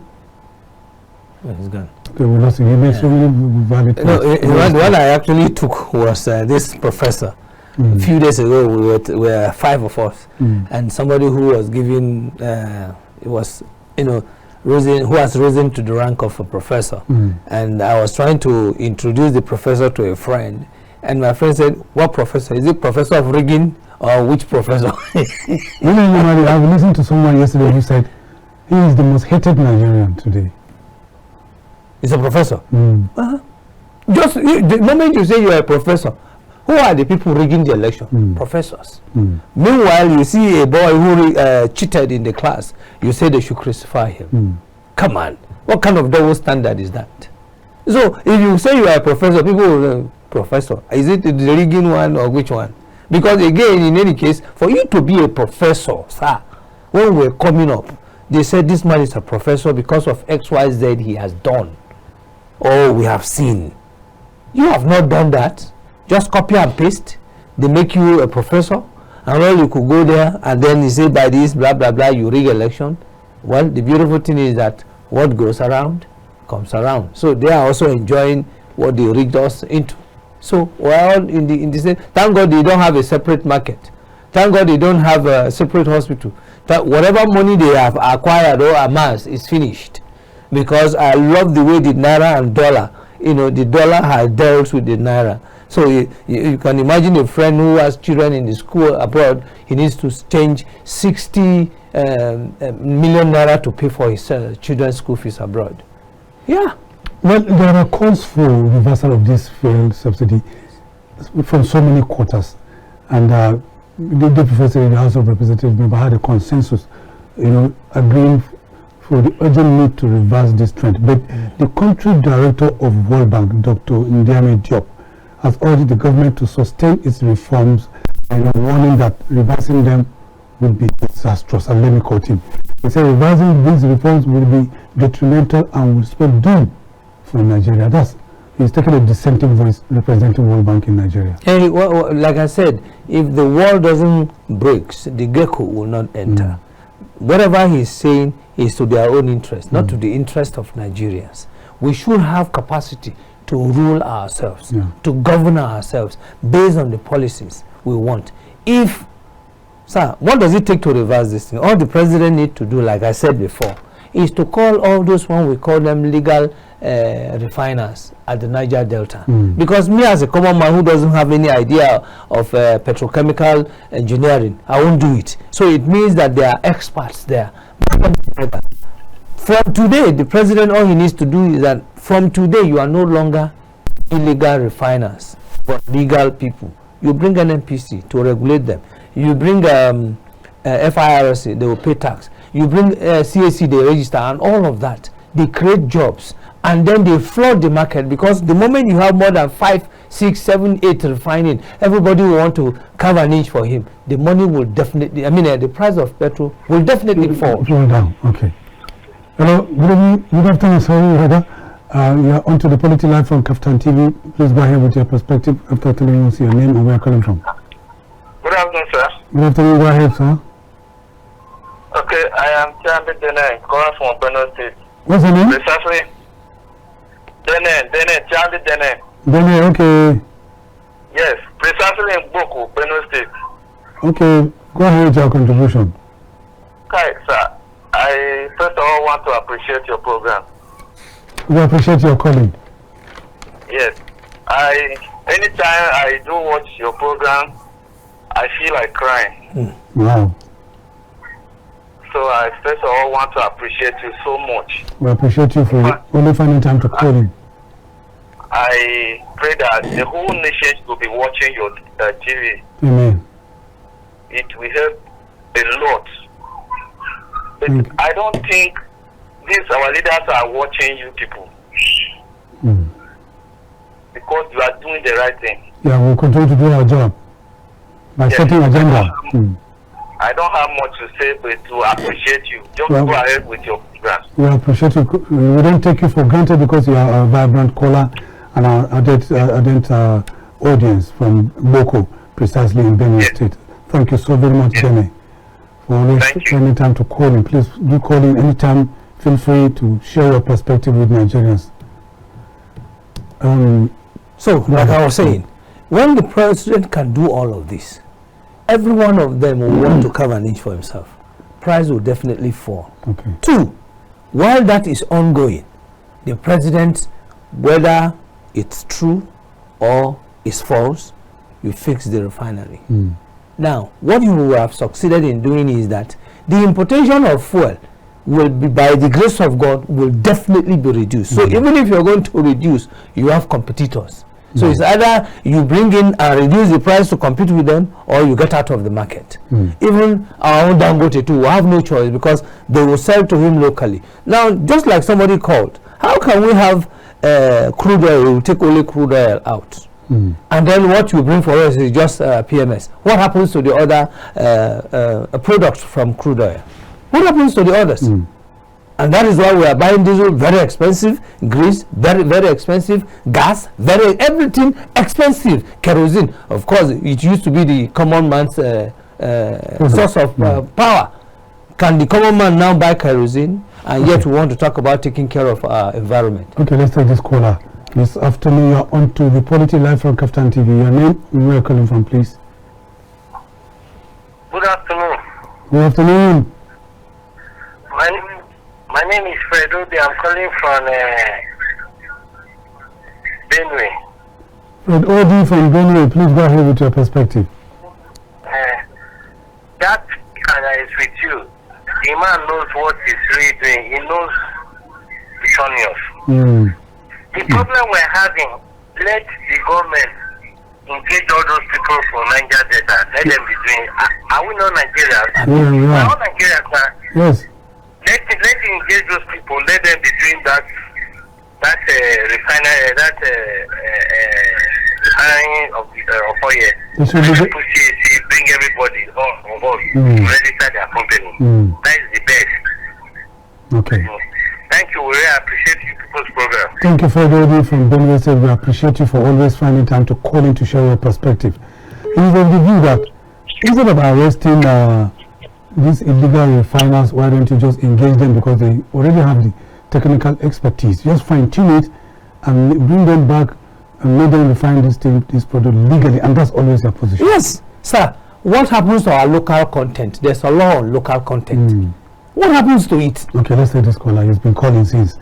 He's gone. Okay, we lost him. He made so many valid No, points. the one I actually took was this professor. A few days ago, we were 5 of us, and somebody who was giving, it was, who has risen to the rank of a professor. And I was trying to introduce the professor to a friend, and my friend said, "What professor? Is it professor of rigging or which professor?" Enemali, I listened to someone yesterday who said he is the most hated Nigerian today. He's a professor. Just the moment you say you are a professor, who are the people rigging the election? Professors. Meanwhile, you see a boy who cheated in the class, you say they should crucify him. Come on, what kind of double standard is that? So if you say you are a professor, people will professor, is it the rigging one or which one? Because again, in any case, for you to be a professor, sir, when we were coming up, they said this man is a professor because of XYZ he has done. Oh, we have seen. You have not done that. Just copy and paste. They make you a professor, and all you could go there and then you say by this blah blah blah you rig election. Well, the beautiful thing is that what goes around comes around. So they are also enjoying what they rigged us into. So we're all in the same. Thank God they don't have a separate market. Thank God they don't have a separate hospital. Whatever money they have acquired or amassed is finished. Because I love the way the naira and dollar, the dollar has dealt with the naira. So you can imagine a friend who has children in the school abroad, he needs to change 60 million naira to pay for his children's school fees abroad. Yeah. Well, there are calls for reversal of this fuel subsidy from so many quarters. And the professor in the House of Representatives member had a consensus, agreeing for the urgent need to reverse this trend. But the country director of World Bank, Dr. Ndiame, has urged the government to sustain its reforms and warning that reversing them will be disastrous. And let me quote him. He said reversing these reforms will be detrimental and will spell doom for Nigeria. He's taking a dissenting voice representing World Bank in Nigeria. Hey, like I said, if the wall doesn't break, the gecko will not enter. Whatever he's saying is to their own interest, not to the interest of Nigerians. We should have capacity to rule ourselves, to govern ourselves based on the policies we want. Sir, what does it take to reverse this thing? All the president needs to do, like I said before, is to call all those we call them legal refiners at the Niger Delta. Because me as a common man who doesn't have any idea of petrochemical engineering, I won't do it. So it means that there are experts there. From today, the president, all he needs to do is that from today, you are no longer illegal refiners, but legal people. You bring an NPC to regulate them. You bring FIRC, they will pay tax. You bring CAC, they register, and all of that. They create jobs, and then they flood the market, because the moment you have more than 5, 6, 7, 8 refining, everybody will want to carve an inch for him. The money will definitely, the price of petrol will definitely fall. Fall down, okay. Hello, good afternoon, sorry, You are onto the Polity Live from KAFTANTV. Please go ahead with your perspective after telling us your name and where you're calling from. Good afternoon, sir. Good afternoon. Go ahead, sir. Okay, I am Chambi Dene, calling from Benue State. What's your name? Precisely. Dene, Chambi Dene. Dene, okay. Yes, precisely in Boku, Benue State. Okay, go ahead with your contribution. Okay, sir. I first of all want to appreciate your program. We appreciate your calling. Yes. Anytime I do watch your program, I feel like crying. Wow. So I first of all want to appreciate you so much. We appreciate you for only finding time to call in. I pray that the whole nation will be watching your TV. Amen. It will help a lot. But I don't think these our leaders are watching you people. Because you are doing the right thing. Yeah, we'll continue to do our job by setting agenda. I don't have much to say, but to appreciate you. Just go ahead with your program. We appreciate you. We don't take you for granted because you are a vibrant caller and our ardent audience from Boko, precisely in Benue State. Thank you so very much, Jenny, for always spending time to call in. Please do call in anytime. Feel free to share your perspective with Nigerians. So, like I was saying, when the president can do all of this, every one of them will want to carve an inch for himself. Price will definitely fall. Okay. 2, while that is ongoing, the president, whether it's true or it's false, you fix the refinery. Now, what you have succeeded in doing is that the importation of fuel will be, by the grace of God, will definitely be reduced. So even if you're going to reduce, you have competitors. So it's either you bring in and reduce the price to compete with them, or you get out of the market. Even our own Dangote too will have no choice because they will sell to him locally. Now, just like somebody called, how can we have crude oil? We will take only crude oil out. And then what you bring for us is just PMS. What happens to the other products from crude oil? What happens to the others? And that is why we are buying diesel very expensive, grease very, very expensive, gas everything expensive, kerosene. Of course, it used to be the common man's source of power. Can the common man now buy kerosene? And yet we want to talk about taking care of our environment. Okay, let's take this caller. This afternoon, you are on to the Polity Live from KAFTANTV. Your name and where you're calling from, please. Good afternoon. Good afternoon. My name is Fredodi. I'm calling from Benue. Fred Odi from Benue, please go ahead with your perspective. That is with you. The man knows what he's really doing. He knows the turn off. The problem we're having, let the government engage all those people from Niger Delta. Let them be doing. Are we not Nigerians? We're all Nigerians now. Yes. Let engage those people. Let them be doing that refinery, refining of oil. Bring everybody on board to register their company. That is the best. Okay. Thank you. We really appreciate you people's program. Thank you, Fred Odi from Benue State. We appreciate you for always finding time to call in to share your perspective. It is of the view that instead of arresting these illegal refiners, why don't you just engage them because they already have the technical expertise? Just fine-tune it and bring them back and let them refine this product legally, and that's always your position. Yes, sir. What happens to our local content? There's a law on local content. What happens to it? Okay, let's take this caller. He's been calling since.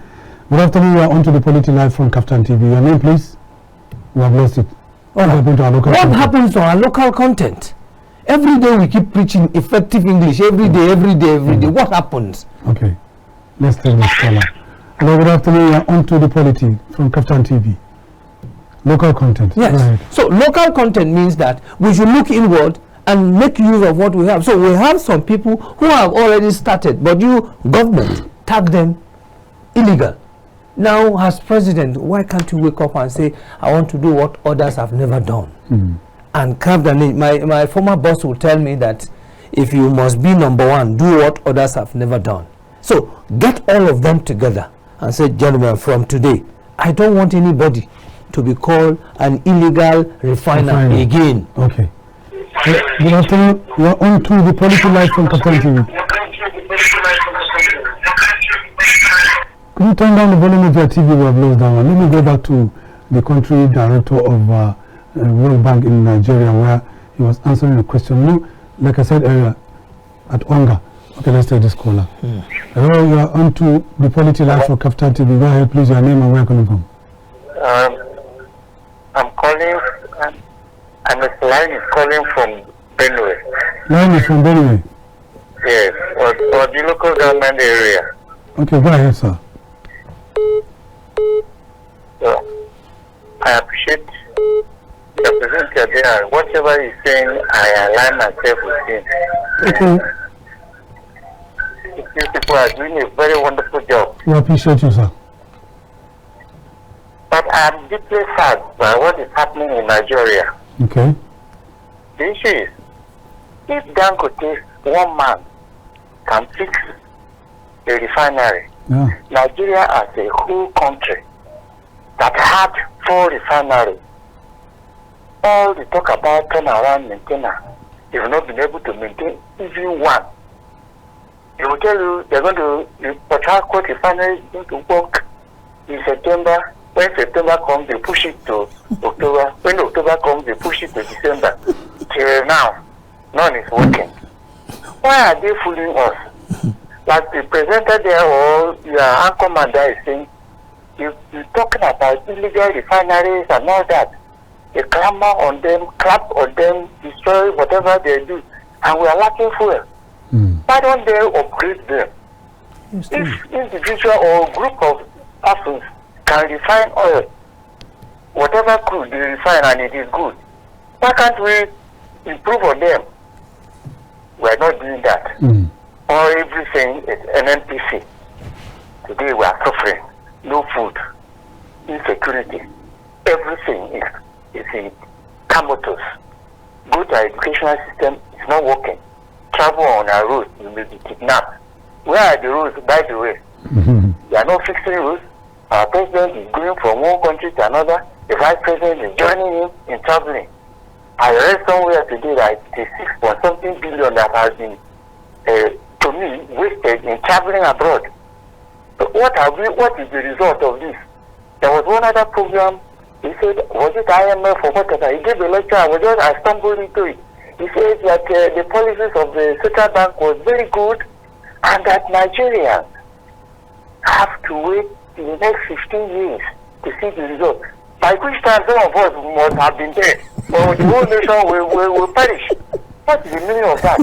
Good afternoon. We are on to the Polity Live from KAFTANTV. Your name, please? We have lost it. What happened to our local content? What happens to our local content? Every day we keep preaching effective English. Every day. What happens? Okay, let's take this caller. Hello, good afternoon. We are on to the Polity from KAFTANTV. Local content. Yes. So local content means that we should look inward and make use of what we have. So we have some people who have already started, but you, government, tag them illegal. Now, as president, why can't you wake up and say, I want to do what others have never done? And carve the name. My former boss will tell me that if you must be number one, do what others have never done. So get all of them together and say, gentlemen, from today, I don't want anybody to be called an illegal refiner again. Okay. Good afternoon. We are on to the Polity Live from KAFTANTV. Could you turn down the volume of your TV? We have lost that one. Let me go back to the country director of World Bank in Nigeria, where he was answering a question. No, like I said earlier, at Onga. Okay, let's take this caller. Hello, you are on to the Polity Live for KAFTANTV. Go ahead, please, your name and where you're coming from. I'm calling, and Mr. Line is calling from Benue. Line is from Benue? Yes, or the local government area. Okay, go ahead, sir. So, I appreciate the presenter there. Whatever he's saying, I align myself with him. Okay. These people are doing a very wonderful job. We appreciate you, sir. But I'm deeply sad by what is happening in Nigeria. Okay. The issue is, if Dangote, one man, can fix a refinery, Nigeria as a whole country that had 4 refineries, all the talk about turnaround maintenance, they've not been able to maintain even one. They will tell you they're going to, the Port Harcourt refinery is going to work in September. When September comes, they push it to October. When October comes, they push it to December. Till now, none is working. Why are they fooling us? Like the presenter there or your anchor man there is saying, you're talking about illegal refineries and all that. They clamor on them, clap on them, destroy whatever they do, and we are lacking fuel. Why don't they upgrade them? If individual or group of persons can refine oil, whatever crude they refine and it is good, why can't we improve on them? We are not doing that. Or everything is NNPC. Today we are suffering. No food, insecurity. Everything is in comatose. Good educational system is not working. Travel on our roads, you may be kidnapped. Where are the roads, by the way? They are not fixing roads. Our president is going from one country to another. The vice president is joining him in traveling. I read somewhere today that the 6.something billion that has been, to me, wasted in traveling abroad. So what is the result of this? There was one other program, he said, was it IMF or whatever? He gave a lecture, I stumbled into it. He said that the policies of the central bank was very good and that Nigerians have to wait in the next 15 years to see the result. By which time some of us must have been dead, or the whole nation will perish. What's the meaning of that?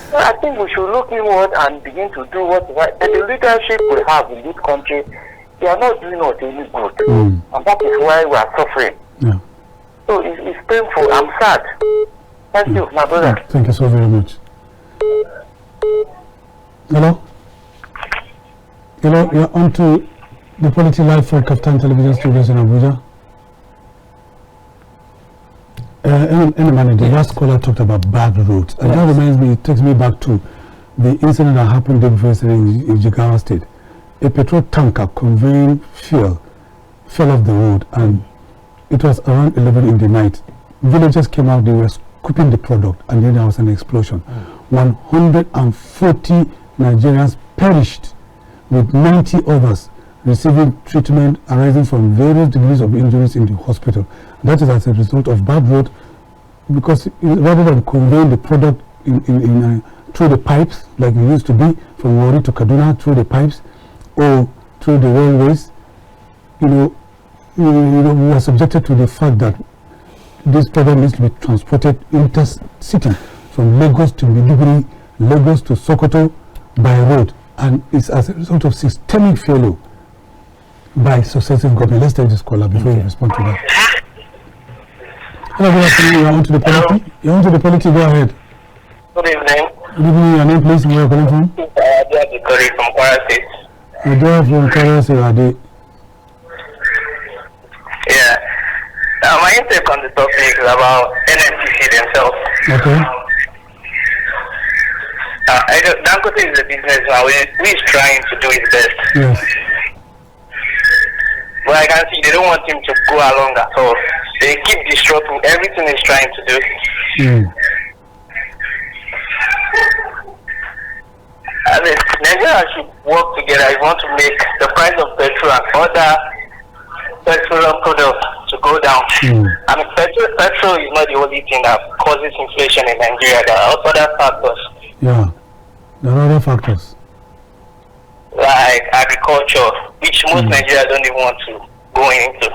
So I think we should look inward and begin to do what's right. And the leadership we have in this country, they are not doing us any good. And that is why we are suffering. So it's painful. I'm sad. Thank you, my brother. Thank you so very much. Hello? Hello, you're on to the Polity Live for KAFTAN Television Studios in Abuja. Enemali, the last caller talked about bad roads. And that reminds me, it takes me back to the incident that happened day before yesterday in Jigawa State. A petrol tanker conveying fuel fell off the road, and it was around 11 in the night. Villagers came out, they were scooping the product, and then there was an explosion. 140 Nigerians perished, with 90 others receiving treatment arising from various degrees of injuries in the hospital. That is as a result of bad road, because rather than conveying the product through the pipes, like it used to be from Warri to Kaduna, through the pipes, or through the railways, we are subjected to the fact that this product needs to be transported intercity from Lagos to Maiduguri, Lagos to Sokoto by road, and it's as a result of systemic failure by successive government. Let's take this caller before we respond to that. Hello, good afternoon. You're on to the Polity. You're on to the Polity. Go ahead. Good evening. Good evening. Your name, please, and where you're calling from? Gabriel from Kwara State. Gabriel from Kwara State. Yeah. My intake on the topic is about NNPC themselves. Okay. Dangote is a businessman who is trying to do his best. Yes. But I can see they don't want him to go along at all. They keep disrupting everything he's trying to do. I mean, Nigeria should work together if you want to make the price of petrol and other petroleum products to go down. I mean, petrol is not the only thing that causes inflation in Nigeria. There are also other factors. Yeah, there are other factors. Like agriculture, which most Nigerians don't even want to go into.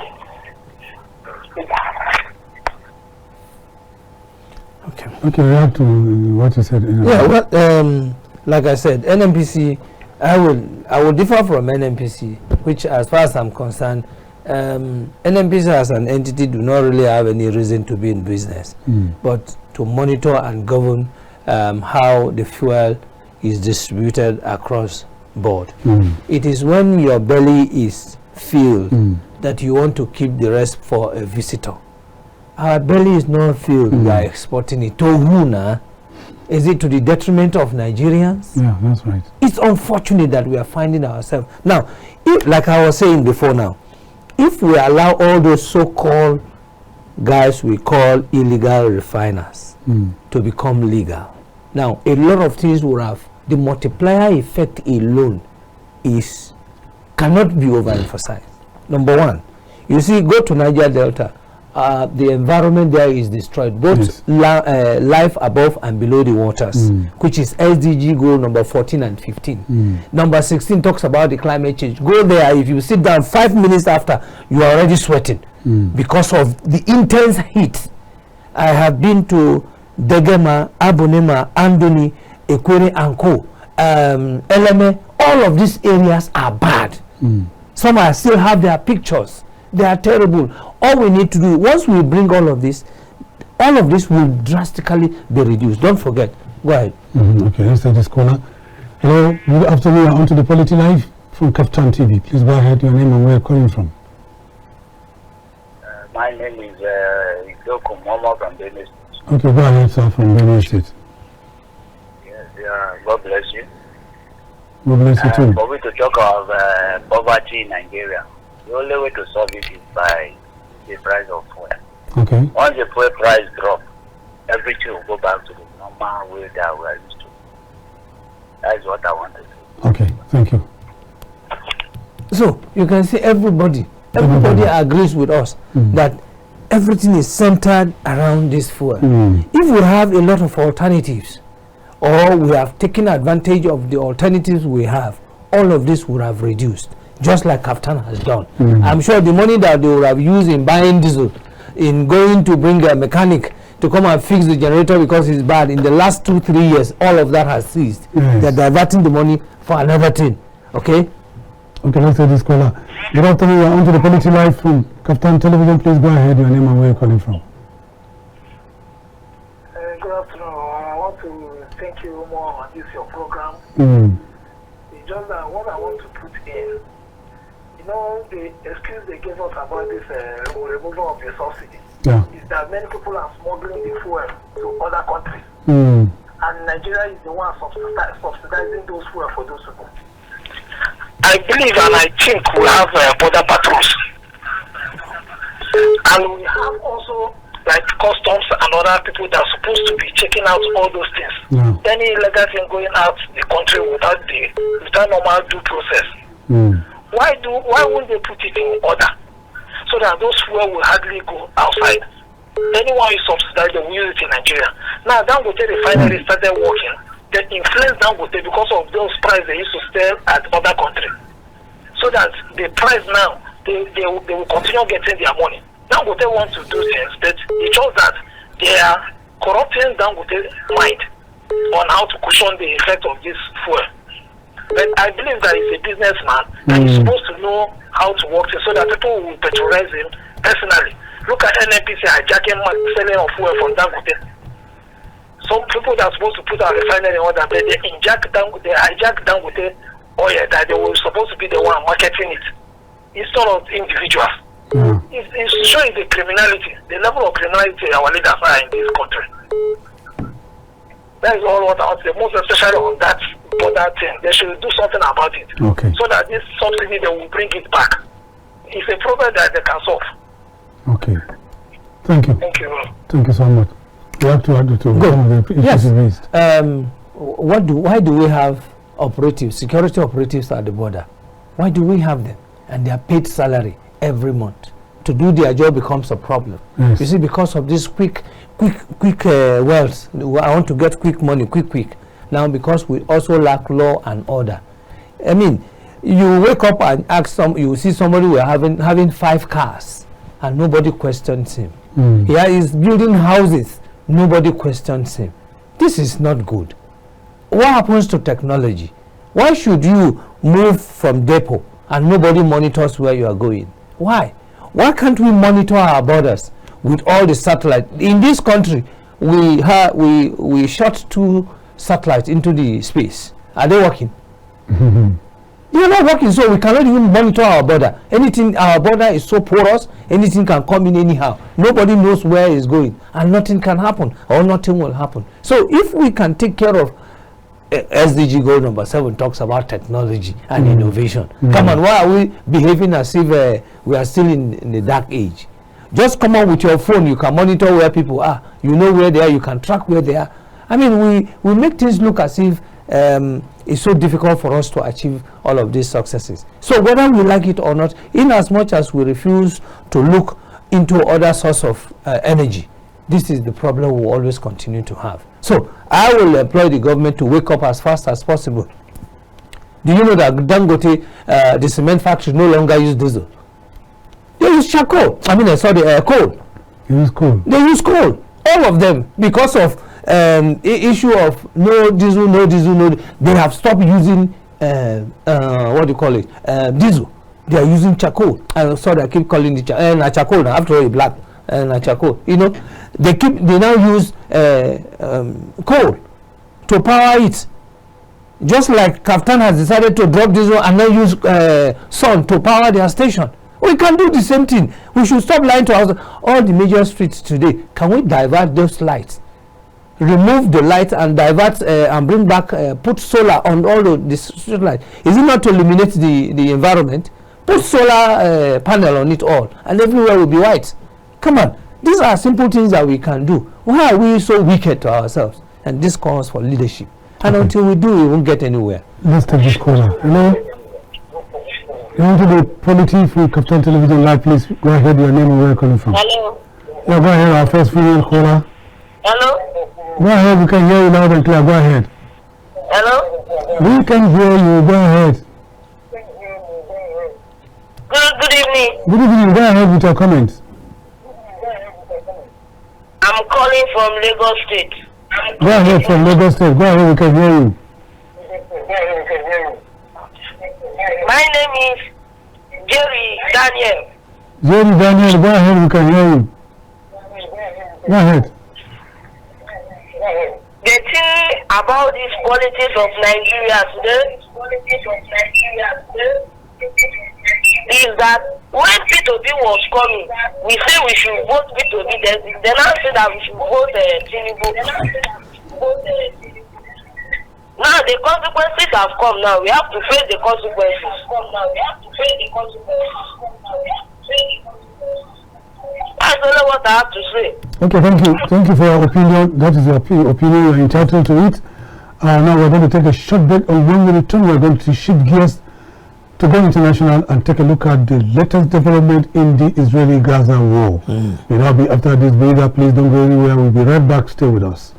Okay, we have to what you said. Yeah, well, like I said, NNPC, I will differ from NNPC, which, as far as I'm concerned, NNPC as an entity do not really have any reason to be in business, but to monitor and govern how the fuel is distributed across board. It is when your belly is filled that you want to keep the rest for a visitor. Our belly is not filled. We are exporting it. To who now? Is it to the detriment of Nigerians? Yeah, that's right. It's unfortunate that we are finding ourselves. Now, if, like I was saying before now, if we allow all those so-called guys we call illegal refiners to become legal, now a lot of things will have, the multiplier effect alone cannot be overemphasized. Number one, you see, go to Niger Delta, the environment there is destroyed, both life above and below the waters, which is SDG goal number 14 and 15. Number 16 talks about the climate change. Go there, if you sit down 5 minutes after, you are already sweating because of the intense heat. I have been to Degema, Abonema, Andoni, Ekwere and Co. Eleme, all of these areas are bad. Some are still have their pictures. They are terrible. All we need to do, once we bring all of this will drastically be reduced. Don't forget. Go ahead. Okay, let's take this caller. Hello, good afternoon. On to the Polity Live from KAFTANTV. Please go ahead, your name and where you're calling from. My name is Idoko Momo from Benue State. Okay, go ahead, sir, from Benue State. Yes, God bless you. God bless you too. For me to talk of poverty in Nigeria, the only way to solve it is by the price of fuel. Okay. Once the fuel price drops, everything will go back to the normal way that we are used to. That is what I wanted to say. Okay, thank you. So you can see everybody agrees with us that everything is centered around this fuel. If we have a lot of alternatives, or we have taken advantage of the alternatives we have, all of this would have reduced, just like KAFTAN has done. I'm sure the money that they would have used in buying diesel, in going to bring a mechanic to come and fix the generator because it's bad, in the last 2-3 years, all of that has ceased. They're diverting the money for another thing. Okay? Okay, let's take this caller. Good afternoon, you're on to the Polity Live from KAFTAN Television. Please go ahead, your name and where you're calling from. Good afternoon. I want to thank you more on this your program. It's just that what I want to put in, you know, the excuse they gave us about this removal of the subsidy is that many people are smuggling the fuel to other countries. And Nigeria is the one subsidizing those fuel for those people. I believe and I think we have border patrols. And we have also like customs and other people that are supposed to be checking out all those things. Any illegal thing going out the country without normal due process. Why won't they put it in order so that those fuel will hardly go outside? Anyone who subsidized, they will use it in Nigeria. Now Dangote refinery started working. They influenced Dangote because of those prices they used to sell at other countries. So that the price now, they will continue getting their money. Dangote wants to do things, but it shows that they are corrupting Dangote's mind on how to cushion the effect of this fuel. But I believe that he's a businessman and he's supposed to know how to work it so that people will patronize him personally. Look at NNPC hijacking selling of fuel from Dangote. Some people that are supposed to put our refinery in order, they hijack Dangote oil that they were supposed to be the one marketing it. It's not individuals. It's showing the criminality, the level of criminality our leaders are in this country. That is all what I want to say, most especially on that border thing. They should do something about it. So that this subsidy, they will bring it back. It's a problem that they can solve. Okay. Thank you. Thank you. Thank you so much. We have to add to some of the issues raised. Why do we have security operatives at the border? Why do we have them? And they are paid salary every month. To do their job becomes a problem. Yes. You see, because of this quick wealth, I want to get quick money, quick. Now, because we also lack law and order. I mean, you wake up and ask you see somebody who are having 5 cars, and nobody questions him. Here is building houses, nobody questions him. This is not good. What happens to technology? Why should you move from depot and nobody monitors where you are going? Why? Why can't we monitor our borders with all the satellites? In this country, we shot 2 satellites into the space. Are they working? They are not working, so we cannot even monitor our border. Our border is so porous, anything can come in anyhow. Nobody knows where it's going, and nothing can happen, or nothing will happen. So if we can take care of SDG goal number 7 talks about technology and innovation. Come on, why are we behaving as if we are still in the dark age? Just come on with your phone, you can monitor where people are. You know where they are, you can track where they are. I mean, we make things look as if it's so difficult for us to achieve all of these successes. So whether we like it or not, in as much as we refuse to look into other source of energy, this is the problem we will always continue to have. So I will employ the government to wake up as fast as possible. Do you know that Dangote, the cement factory, no longer use diesel? They use charcoal. I mean, coal. They use coal. They use coal. All of them, because of issue of no diesel. They have stopped using what do you call it? Diesel. They are using charcoal. Sorry, I keep calling it charcoal. Now, after all, it's black. Charcoal. You know, they now use coal to power it. Just like KAFTAN has decided to drop diesel and now use sun to power their station. We can do the same thing. We should stop lying to ourselves. All the major streets today, can we divert those lights? Remove the lights and divert and bring back, put solar on all the street lights. Is it not to eliminate the environment? Put solar panel on it all, and everywhere will be white. Come on, these are simple things that we can do. Why are we so wicked to ourselves? And this calls for leadership. And until we do, we won't get anywhere. Let's take this caller. Hello? You want to do Polity for KAFTAN Television Live, please go ahead, your name and where you're calling from. Hello. Yeah, go ahead, our first female caller. Hello. Go ahead, we can hear you loud and clear, go ahead. Hello. We can hear you, go ahead. Good evening. Good evening, go ahead with your comments. I'm calling from Lagos State. Go ahead from Lagos State, go ahead, we can hear you. My name is Jerry Daniel. Jerry Daniel, go ahead, we can hear you. Go ahead. The thing about this politics of Nigeria today is that when P2B was coming, we say we should vote P2B. Then I say that we should vote Tinubu. Now the consequences have come. Now we have to face the consequences. That's only what I have to say. Okay, thank you. Thank you for your opinion. That is your opinion. You're entitled to it. Now we're going to take a short break, and when we return, we're going to shift gears to go international and take a look at the latest development in the Israeli-Gaza war. We'll now be after this breather. Please don't go anywhere. We'll be right back. Stay with us.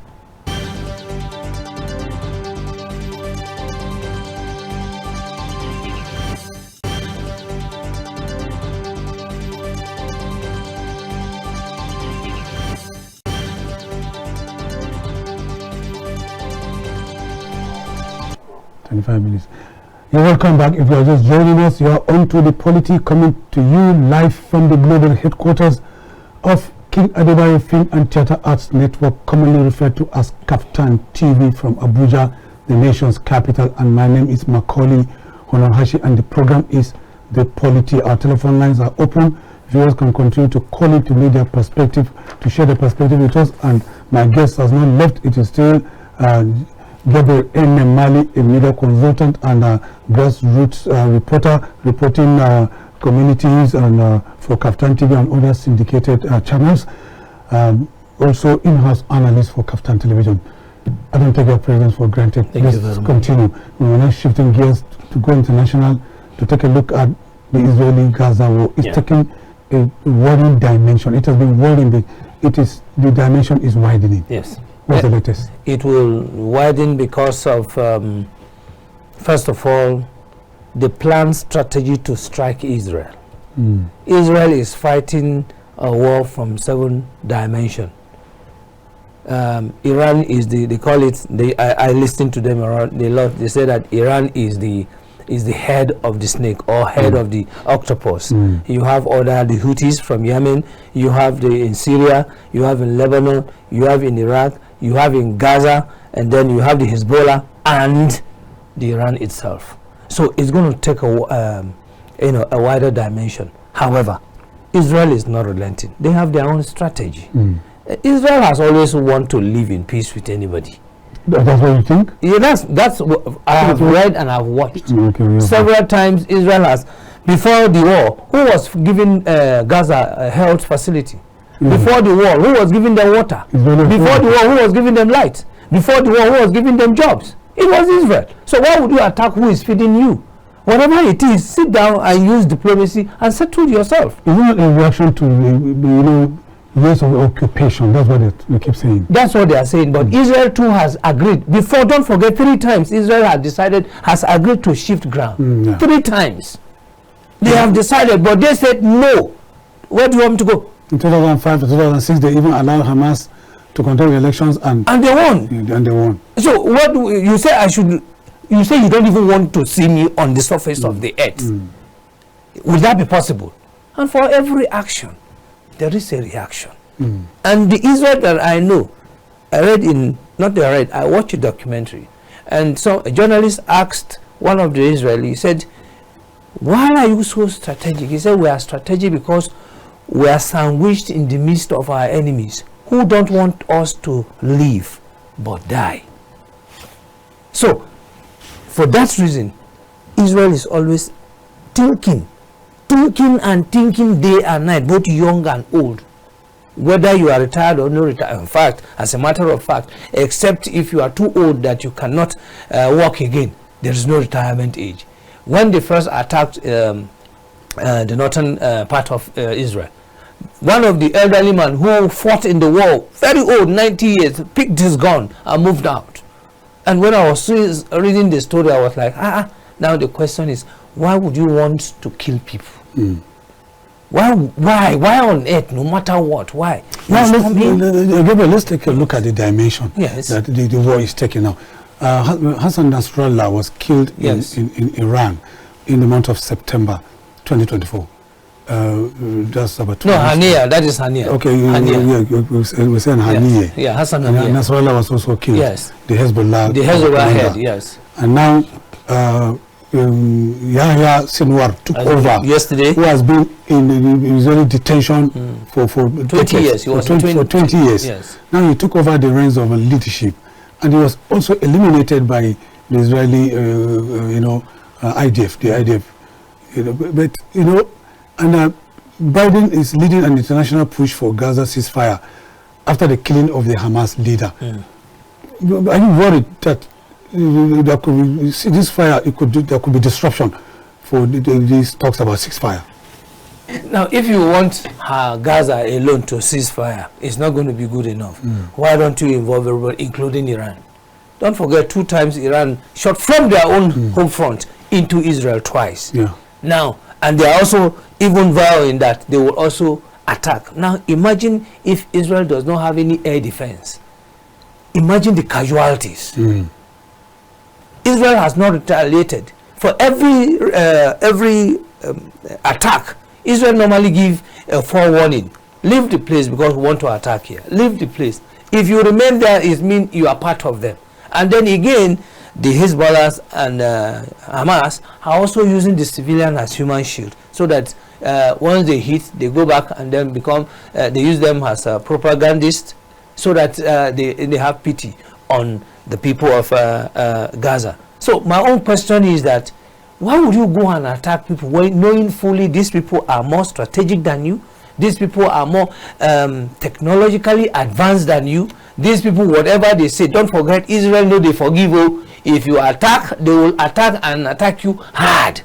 Minutes. You're welcome back. If you are just joining us, you are on to the Polity, coming to you live from the global headquarters of King Adebayo Film and Theatre Arts Network, commonly referred to as KAFTANTV, from Abuja, the nation's capital. And my name is Macauley Hunohashi, and the program is the Polity. Our telephone lines are open. Viewers can continue to call in to make their perspective, to share their perspective with us. And my guest has not left. It is still Gabriel Enemali, a media consultant and a grassroots reporter, reporting communities and for KAFTANTV and other syndicated channels. Also in-house analyst for KAFTAN Television. I don't take your presence for granted. Let's continue. We're now shifting gears to go international to take a look at the Israeli-Gaza war. It's taking a worrying dimension. It has been worrying. The dimension is widening. Yes. What's the latest? It will widen because of, first of all, the planned strategy to strike Israel. Israel is fighting a war from 7 dimensions. Iran is they call it, I listened to them around a lot. They say that Iran is the head of the snake or head of the octopus. You have the Houthis from Yemen, you have in Syria, you have in Lebanon, you have in Iraq, you have in Gaza, and then you have the Hezbollah and the Iran itself. So it's going to take a wider dimension. However, Israel is not relenting. They have their own strategy. Israel has always wanted to live in peace with anybody. That's what you think? Yeah, that's what I have read and I've watched. Several times Israel has, before the war, who was giving Gaza a health facility? Before the war, who was giving them water? Before the war, who was giving them light? Before the war, who was giving them jobs? It was Israel. So why would you attack who is feeding you? Whatever it is, sit down and use diplomacy and settle yourself. Is it a reaction to years of occupation? That's what they keep saying. That's what they are saying. But Israel too has agreed. Before, don't forget, 3 times Israel has agreed to shift ground. 3 times. They have decided, but they said no. Where do you want me to go? In 2005 to 2006, they even allowed Hamas to conduct elections and they won. And they won. So what do you say I should? You say you don't even want to see me on the surface of the earth. Will that be possible? And for every action, there is a reaction. And the Israel that I know, I watched a documentary, and so a journalist asked one of the Israelis, said, why are you so strategic? He said, we are strategic because we are sandwiched in the midst of our enemies who don't want us to live but die. So for that reason, Israel is always thinking day and night, both young and old, whether you are retired or not retired. In fact, as a matter of fact, except if you are too old that you cannot walk again, there is no retirement age. When they first attacked the northern part of Israel, one of the elderly men who fought in the war, very old, 90 years, picked his gun and moved out. And when I was reading the story, I was like, now the question is, why would you want to kill people? Why on earth, no matter what? Why? Gabriel, let's take a look at the dimension that the war is taking now. Hassan Nasrallah was killed in Iran in the month of September 2024. That's about 2 Haniya, that is Haniya. Okay, we're saying Haniya. Yeah, Hassan Haniya. Nasrallah was also killed. Yes. The Hezbollah head, yes. And now Yahya Sinwar took over yesterday, who has been in Israeli detention for 20 years. He was for 20 years. Yes. Now he took over the reins of leadership, and he was also eliminated by the Israeli, IDF, the IDF. But and Biden is leading an international push for Gaza ceasefire after the killing of the Hamas leader. Are you worried that there could be ceasefire? There could be disruption for these talks about ceasefire? Now, if you want Gaza alone to ceasefire, it's not going to be good enough. Why don't you involve everybody, including Iran? Don't forget, 2 times Iran shot from their own home front into Israel twice. Now, and they are also even vowing that they will also attack. Now, imagine if Israel does not have any air defense. Imagine the casualties. Israel has not retaliated. For every attack, Israel normally give a forewarning. Leave the place because we want to attack here. Leave the place. If you remain there, it means you are part of them. And then again, the Hezbollah and Hamas are also using the civilian as human shield, so that once they hit, they go back and then they use them as propagandists, so that they have pity on the people of Gaza. So my own question is that Why would you go and attack people when knowing fully these people are more strategic than you? These people are more technologically advanced than you. These people, whatever they say, don't forget, Israel know they forgive you. If you attack, they will attack and attack you hard.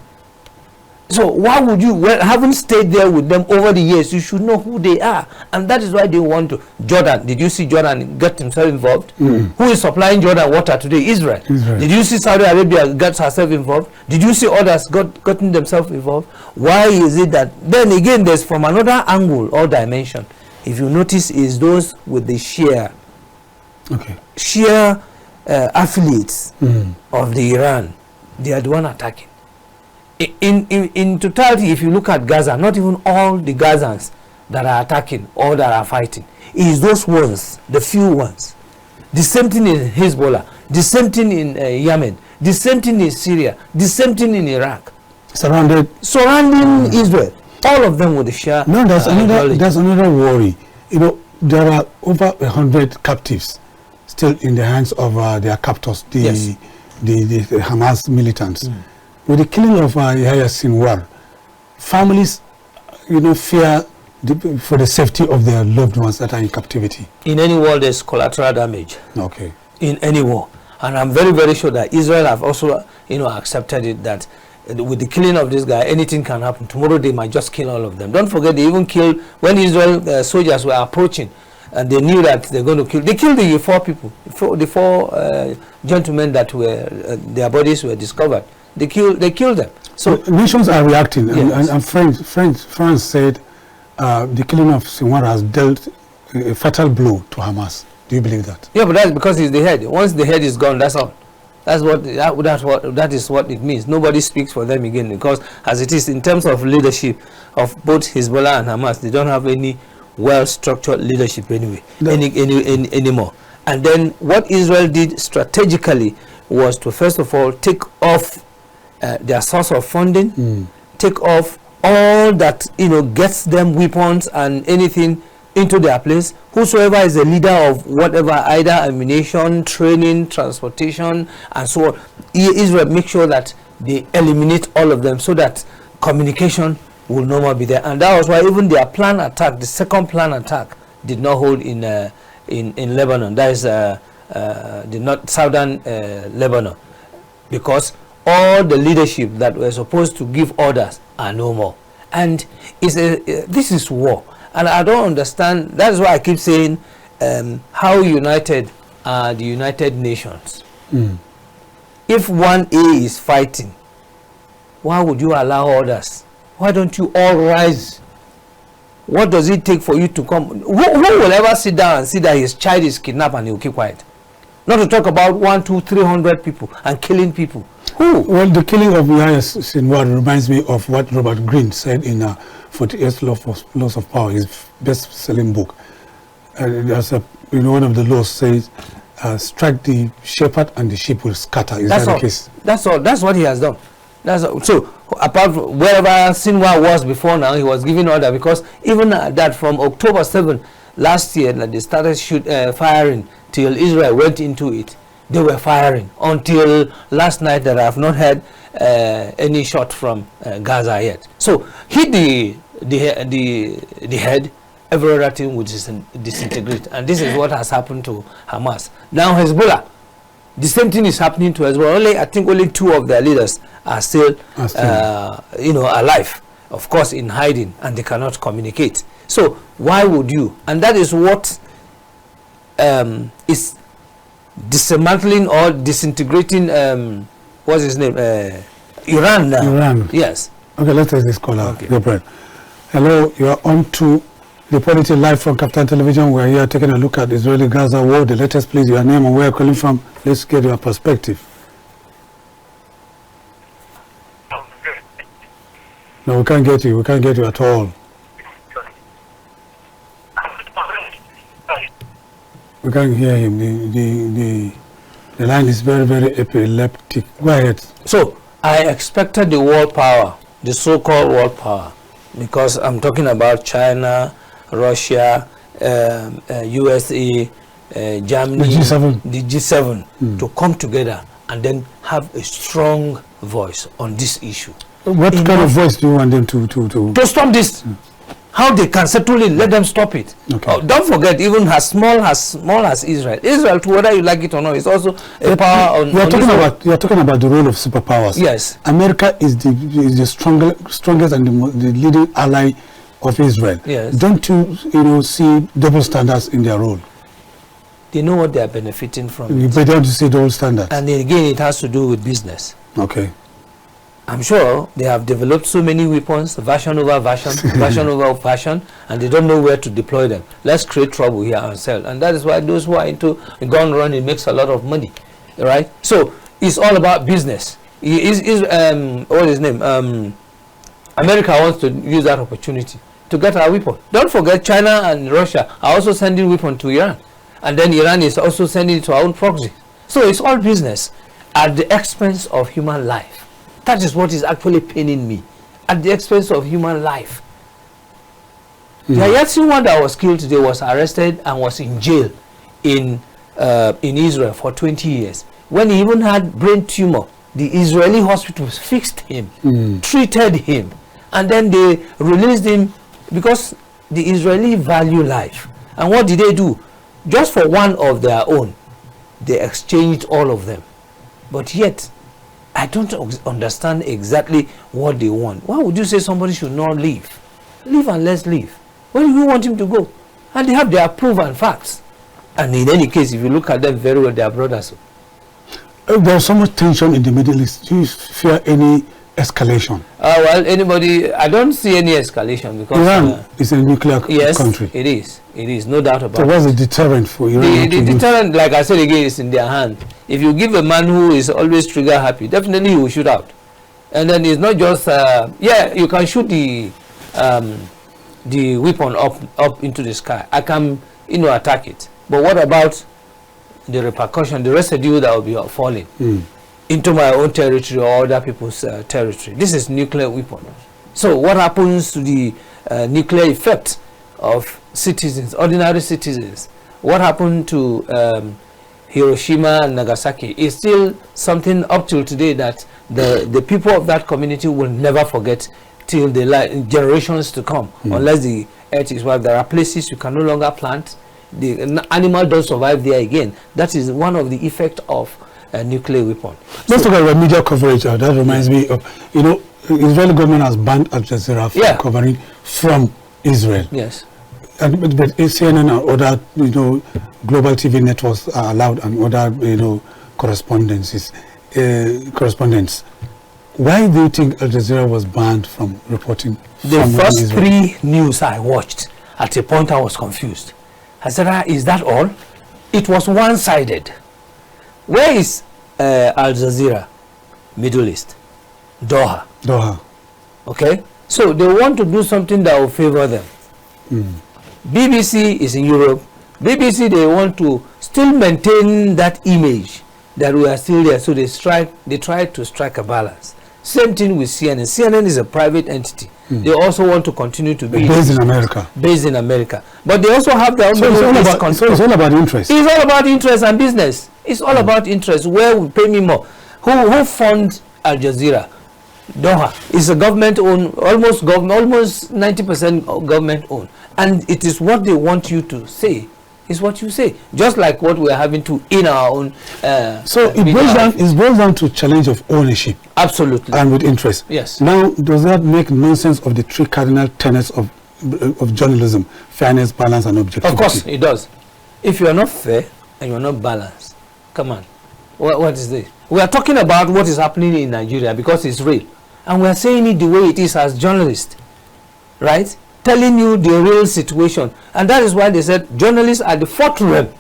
So why would you, well, having stayed there with them over the years, you should know who they are. And that is why they want to. Jordan, did you see Jordan get himself involved? Who is supplying Jordan water today? Israel. Did you see Saudi Arabia get herself involved? Did you see others gotten themselves involved? Why is it that, then again, there's from another angle or dimension. If you notice, is those with the Shia affiliates of the Iran, they are the one attacking. In totality, if you look at Gaza, not even all the Gazans that are attacking or that are fighting, it is those ones, the few ones. The same thing in Hezbollah, the same thing in Yemen, the same thing in Syria, the same thing in Iraq. Surrounding Israel, all of them with the Shia. No, there's another worry. You know, there are over 100 captives still in the hands of their captors, the Hamas militants. With the killing of Yahya Sinwar, families, you know, fear for the safety of their loved ones that are in captivity. In any war, there's collateral damage. Okay. In any war, and I'm very, very sure that Israel have also, you know, accepted it that with the killing of this guy, anything can happen. Tomorrow they might just kill all of them. Don't forget, they even killed when Israel soldiers were approaching, and they knew that they're going to kill. They killed the four people, the four gentlemen that were their bodies were discovered. They killed them. So nations are reacting, and France said the killing of Sinwar has dealt a fatal blow to Hamas. Do you believe that? Yeah, but that's because he's the head. Once the head is gone, that's all. That is what it means. Nobody speaks for them again, because as it is in terms of leadership of both Hezbollah and Hamas, they don't have any well-structured leadership anyway anymore. And then what Israel did strategically was to first of all take off their source of funding, take off all that, you know, gets them weapons and anything into their place. Whosoever is the leader of whatever, either ammunition, training, transportation, and so on, Israel make sure that they eliminate all of them so that communication will no more be there. And that was why even their planned attack, the second planned attack, did not hold in Lebanon. That is the southern Lebanon, because all the leadership that were supposed to give orders are no more. And this is war. And I don't understand. That is why I keep saying how united are the United Nations. If one A is fighting, why would you allow others? Why don't you all rise? What does it take for you to come? Who will ever sit down and see that his child is kidnapped and he'll keep quiet? Not to talk about 100, 200, 300 people and killing people. Who? Well, the killing of Yahya Sinwar reminds me of what Robert Greene said in 48 Laws of Power, his best-selling book. There's one of the laws says, strike the shepherd and the sheep will scatter. Is that the case? That's all. That's what he has done. That's all. So apart from wherever Sinwar was before now, he was giving order, because even that from October 7 last year that they started firing till Israel went into it. They were firing until last night that I have not heard any shot from Gaza yet. So hit the head, every other thing would disintegrate. And this is what has happened to Hamas. Now Hezbollah, the same thing is happening to Hezbollah. I think only 2 of their leaders are still alive, of course in hiding, and they cannot communicate. So why would you? And that is what is dismantling or disintegrating what's his name, Iran now. Iran. Yes. Okay, let's take this caller. Okay. Gabriel. Hello, you are on to the Polity live from KAFTAN television. We are here taking a look at Israeli Gaza war, the latest. Please, your name and where you're calling from. Let's get your perspective. No, we can't get you. We can't get you at all. We can't hear him. The line is very, very epileptic. Go ahead. So I expected the world power, the so-called world power, because I'm talking about China, Russia, USA, Germany, the G7, to come together and then have a strong voice on this issue. What kind of voice do you want them to stop this? How they can settle it, let them stop it. Okay. Don't forget, even as small as Israel, to whether you like it or not, is also a power on. You're talking about the role of superpowers. Yes. America is the strongest and the leading ally of Israel. Yes. Don't you see double standards in their role? They know what they are benefiting from. You better to see double standards. And again, it has to do with business. Okay. I'm sure they have developed so many weapons, version over version, version over version, and they don't know where to deploy them. Let's create trouble here and sell. And that is why those who are into gun running makes a lot of money, right? So it's all about business. What is his name? America wants to use that opportunity to get our weapon. Don't forget, China and Russia are also sending weapons to Iran. And then Iran is also sending it to our own proxy. So it's all business at the expense of human life. That is what is actually paining me, at the expense of human life. The Ayatollah one that was killed today was arrested and was in jail in Israel for 20 years. When he even had brain tumor, the Israeli hospitals fixed him, treated him, and then they released him because the Israeli value life. And what did they do? Just for one of their own, they exchanged all of them. But yet, I don't understand exactly what they want. Why would you say somebody should not leave? Leave and let's leave. Where do you want him to go? And they have their proven facts. And in any case, if you look at them very well, they are brothers. There's so much tension in the Middle East. Do you fear any escalation? Well, I don't see any escalation because Iran is a nuclear country. It is. It is, no doubt about it. So what's the deterrent for Iran? The deterrent, like I said again, is in their hand. If you give a man who is always trigger happy, definitely he will shoot out. And then it's not just, you can shoot the weapon up into the sky. I can, attack it. But what about the repercussion, the residue that will be falling into my own territory or other people's territory? This is nuclear weapon. So what happens to the nuclear effect of citizens, ordinary citizens? What happened to Hiroshima and Nagasaki is still something up till today that the people of that community will never forget till the generations to come, unless the earth is wiped. There are places you can no longer plant. The animal don't survive there again. That is one of the effects of a nuclear weapon. Let's talk about media coverage. That reminds me of, Israeli government has banned Al Jazeera from covering from Israel. Yes. But CNN and other, global TV networks are allowed, and other, correspondents. Why do you think Al Jazeera was banned from reporting? The first 3 news I watched, at a point I was confused. I said, is that all? It was one-sided. Where is Al Jazeera? Middle East. Doha. Okay? So they want to do something that will favor them. BBC is in Europe. BBC, they want to still maintain that image that we are still there. So they try to strike a balance. Same thing with CNN. CNN is a private entity. They also want to continue to be based in America. Based in America. But they also have their own so it's all about interest. It's all about interest and business. It's all about interest. Where will pay me more? Who funds Al Jazeera? Doha is a government owned, almost 90% government owned. And it is what they want you to say is what you say, just like what we are having to in our own. So it boils down to challenge of ownership. Absolutely. And with interest. Yes. Now, does that make nonsense of the 3 cardinal tenets of journalism: fairness, balance, and objectivity? Of course, it does. If you are not fair and you are not balanced, come on, what is this? We are talking about what is happening in Nigeria because it's real, and we are saying it the way it is as journalists, right? Telling you the real situation. And that is why they said journalists are the 4th realm.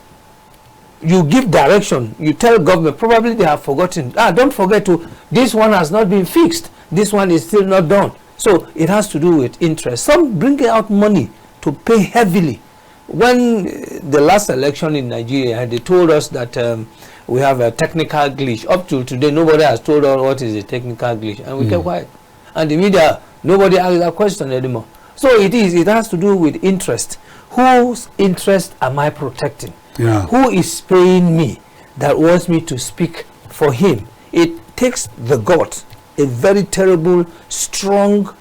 You give direction, you tell government, probably they have forgotten. Don't forget this one has not been fixed. This one is still not done. So it has to do with interest. Some bring out money to pay heavily. When the last election in Nigeria, they told us that we have a technical glitch. Up till today, nobody has told us what is a technical glitch. And we kept quiet. And the media, nobody asks that question anymore. So it has to do with interest. Whose interest am I protecting? Yeah. Who is paying me that wants me to speak for him? It takes the gut a very terrible, strong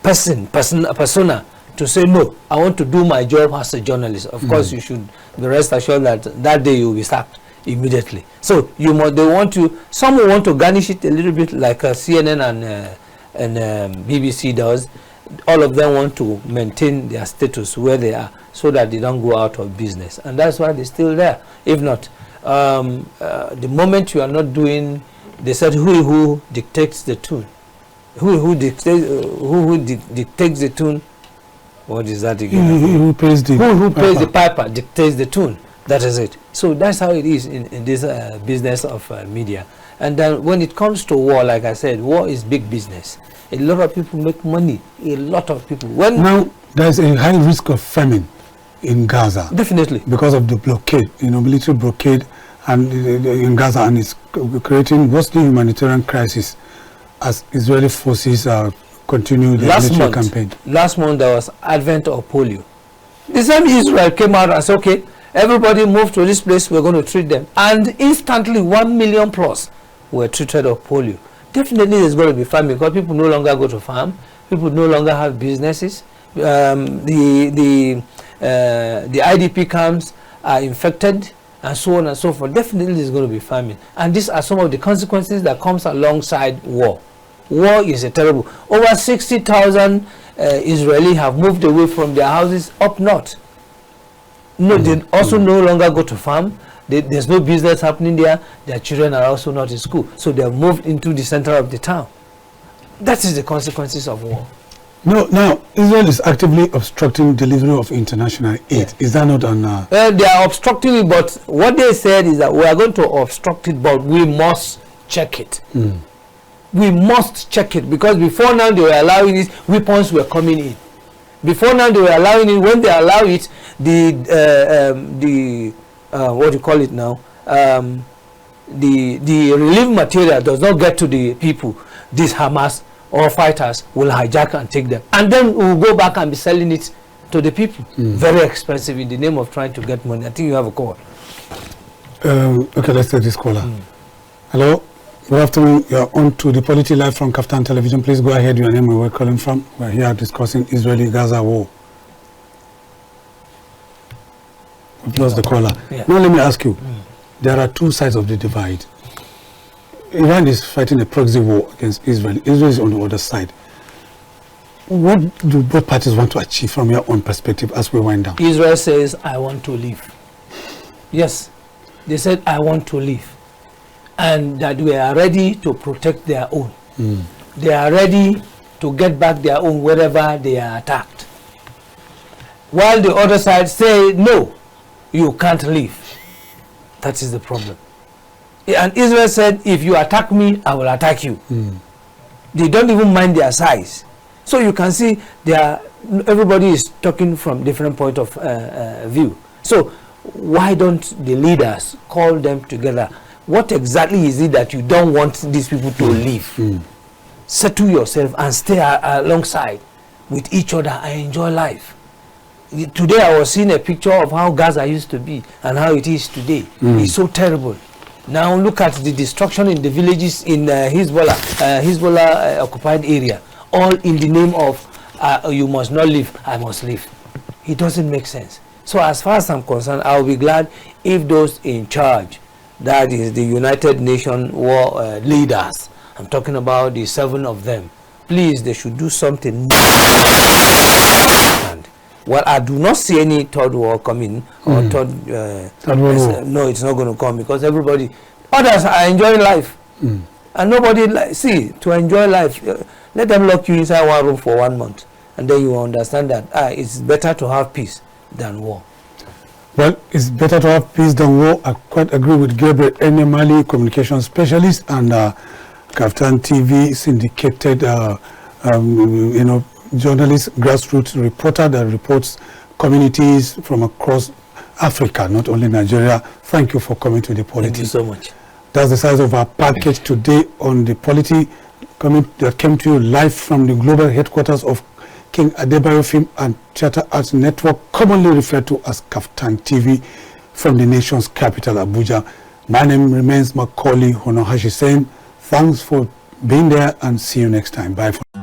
persona to say, no, I want to do my job as a journalist. Of course, you should be rest assured that that day you will be sacked immediately. So some will want to garnish it a little bit like CNN and BBC does. All of them want to maintain their status where they are so that they don't go out of business, and that's why they're still there. If not, the moment you are not doing, they said who dictates the tune. Who dictates the tune? What is that again? Who pays the pays the piper dictates the tune. That is it. So that's how it is in this business of media. And then when it comes to war, like I said, war is big business. A lot of people make money. A lot of people. Now there's a high risk of famine in Gaza. Definitely. Because of the blockade, military blockade and in Gaza, and it's creating vastly humanitarian crisis as Israeli forces continue the military campaign. Last month there was advent of polio. The same Israel came out and said, okay, everybody move to this place, we're going to treat them. And instantly 1 million plus were treated of polio. Definitely there's going to be famine because people no longer go to farm, people no longer have businesses. The IDP camps are infected and so on and so forth. Definitely there's going to be famine. And these are some of the consequences that comes alongside war. War is a terrible. Over 60,000 Israelis have moved away from their houses up north. No, they also no longer go to farm. There's no business happening there. Their children are also not in school. So they have moved into the center of the town. That is the consequences of war. No, now Israel is actively obstructing delivery of international aid. Yeah. Is that not on? They are obstructing it, but what they said is that we are going to obstruct it, but we must check it. We must check it because before now they were allowing it, weapons were coming in. Before now they were allowing it. When they allow it, what do you call it now? The relief material does not get to the people. These Hamas or fighters will hijack and take them, and then we'll go back and be selling it to the people. Very expensive in the name of trying to get money. I think you have a call. Okay, let's take this caller. Hello, good afternoon. You are on to the Polity Live from KAFTAN Television. Please go ahead, your name and where you're calling from. We're here discussing Israeli-Gaza war. We've lost the caller. Yeah. Now let me ask you, there are two sides of the divide. Iran is fighting a proxy war against Israel. Israel is on the other side. What do both parties want to achieve from your own perspective as we wind down? Israel says, I want to leave. Yes, they said, I want to leave. And that we are ready to protect their own. They are ready to get back their own wherever they are attacked. While the other side say, no, you can't leave. That is the problem. And Israel said, if you attack me, I will attack you. They don't even mind their size. So you can see everybody is talking from different point of view. So why don't the leaders call them together? What exactly is it that you don't want these people to leave? Settle yourself and stay alongside with each other and enjoy life. Today I was seeing a picture of how Gaza used to be and how it is today. It's so terrible. Now look at the destruction in the villages in Hezbollah occupied area, all in the name of you must not leave, I must leave. It doesn't make sense. So as far as I'm concerned, I'll be glad if those in charge, that is the United Nations war leaders, I'm talking about the 7 of them, please, they should do something. Well, I do not see any third war coming or third war. No, it's not going to come because others are enjoying life. And nobody, to enjoy life, let them lock you inside one room for 1 month. And then you understand that it's better to have peace than war. Well, it's better to have peace than war. I quite agree with Gabriel, Enemali, communication specialist, and KAFTANTV syndicated, journalist, grassroots reporter that reports communities from across Africa, not only Nigeria. Thank you for coming to the Polity. Thank you so much. That's the size of our package today on the Polity that came to you live from the global headquarters of King Adebayo Film and Theatre Arts Network, commonly referred to as KAFTANTV, from the nation's capital, Abuja. My name remains Macauley Hunohashi, saying thanks for being there, and see you next time. Bye for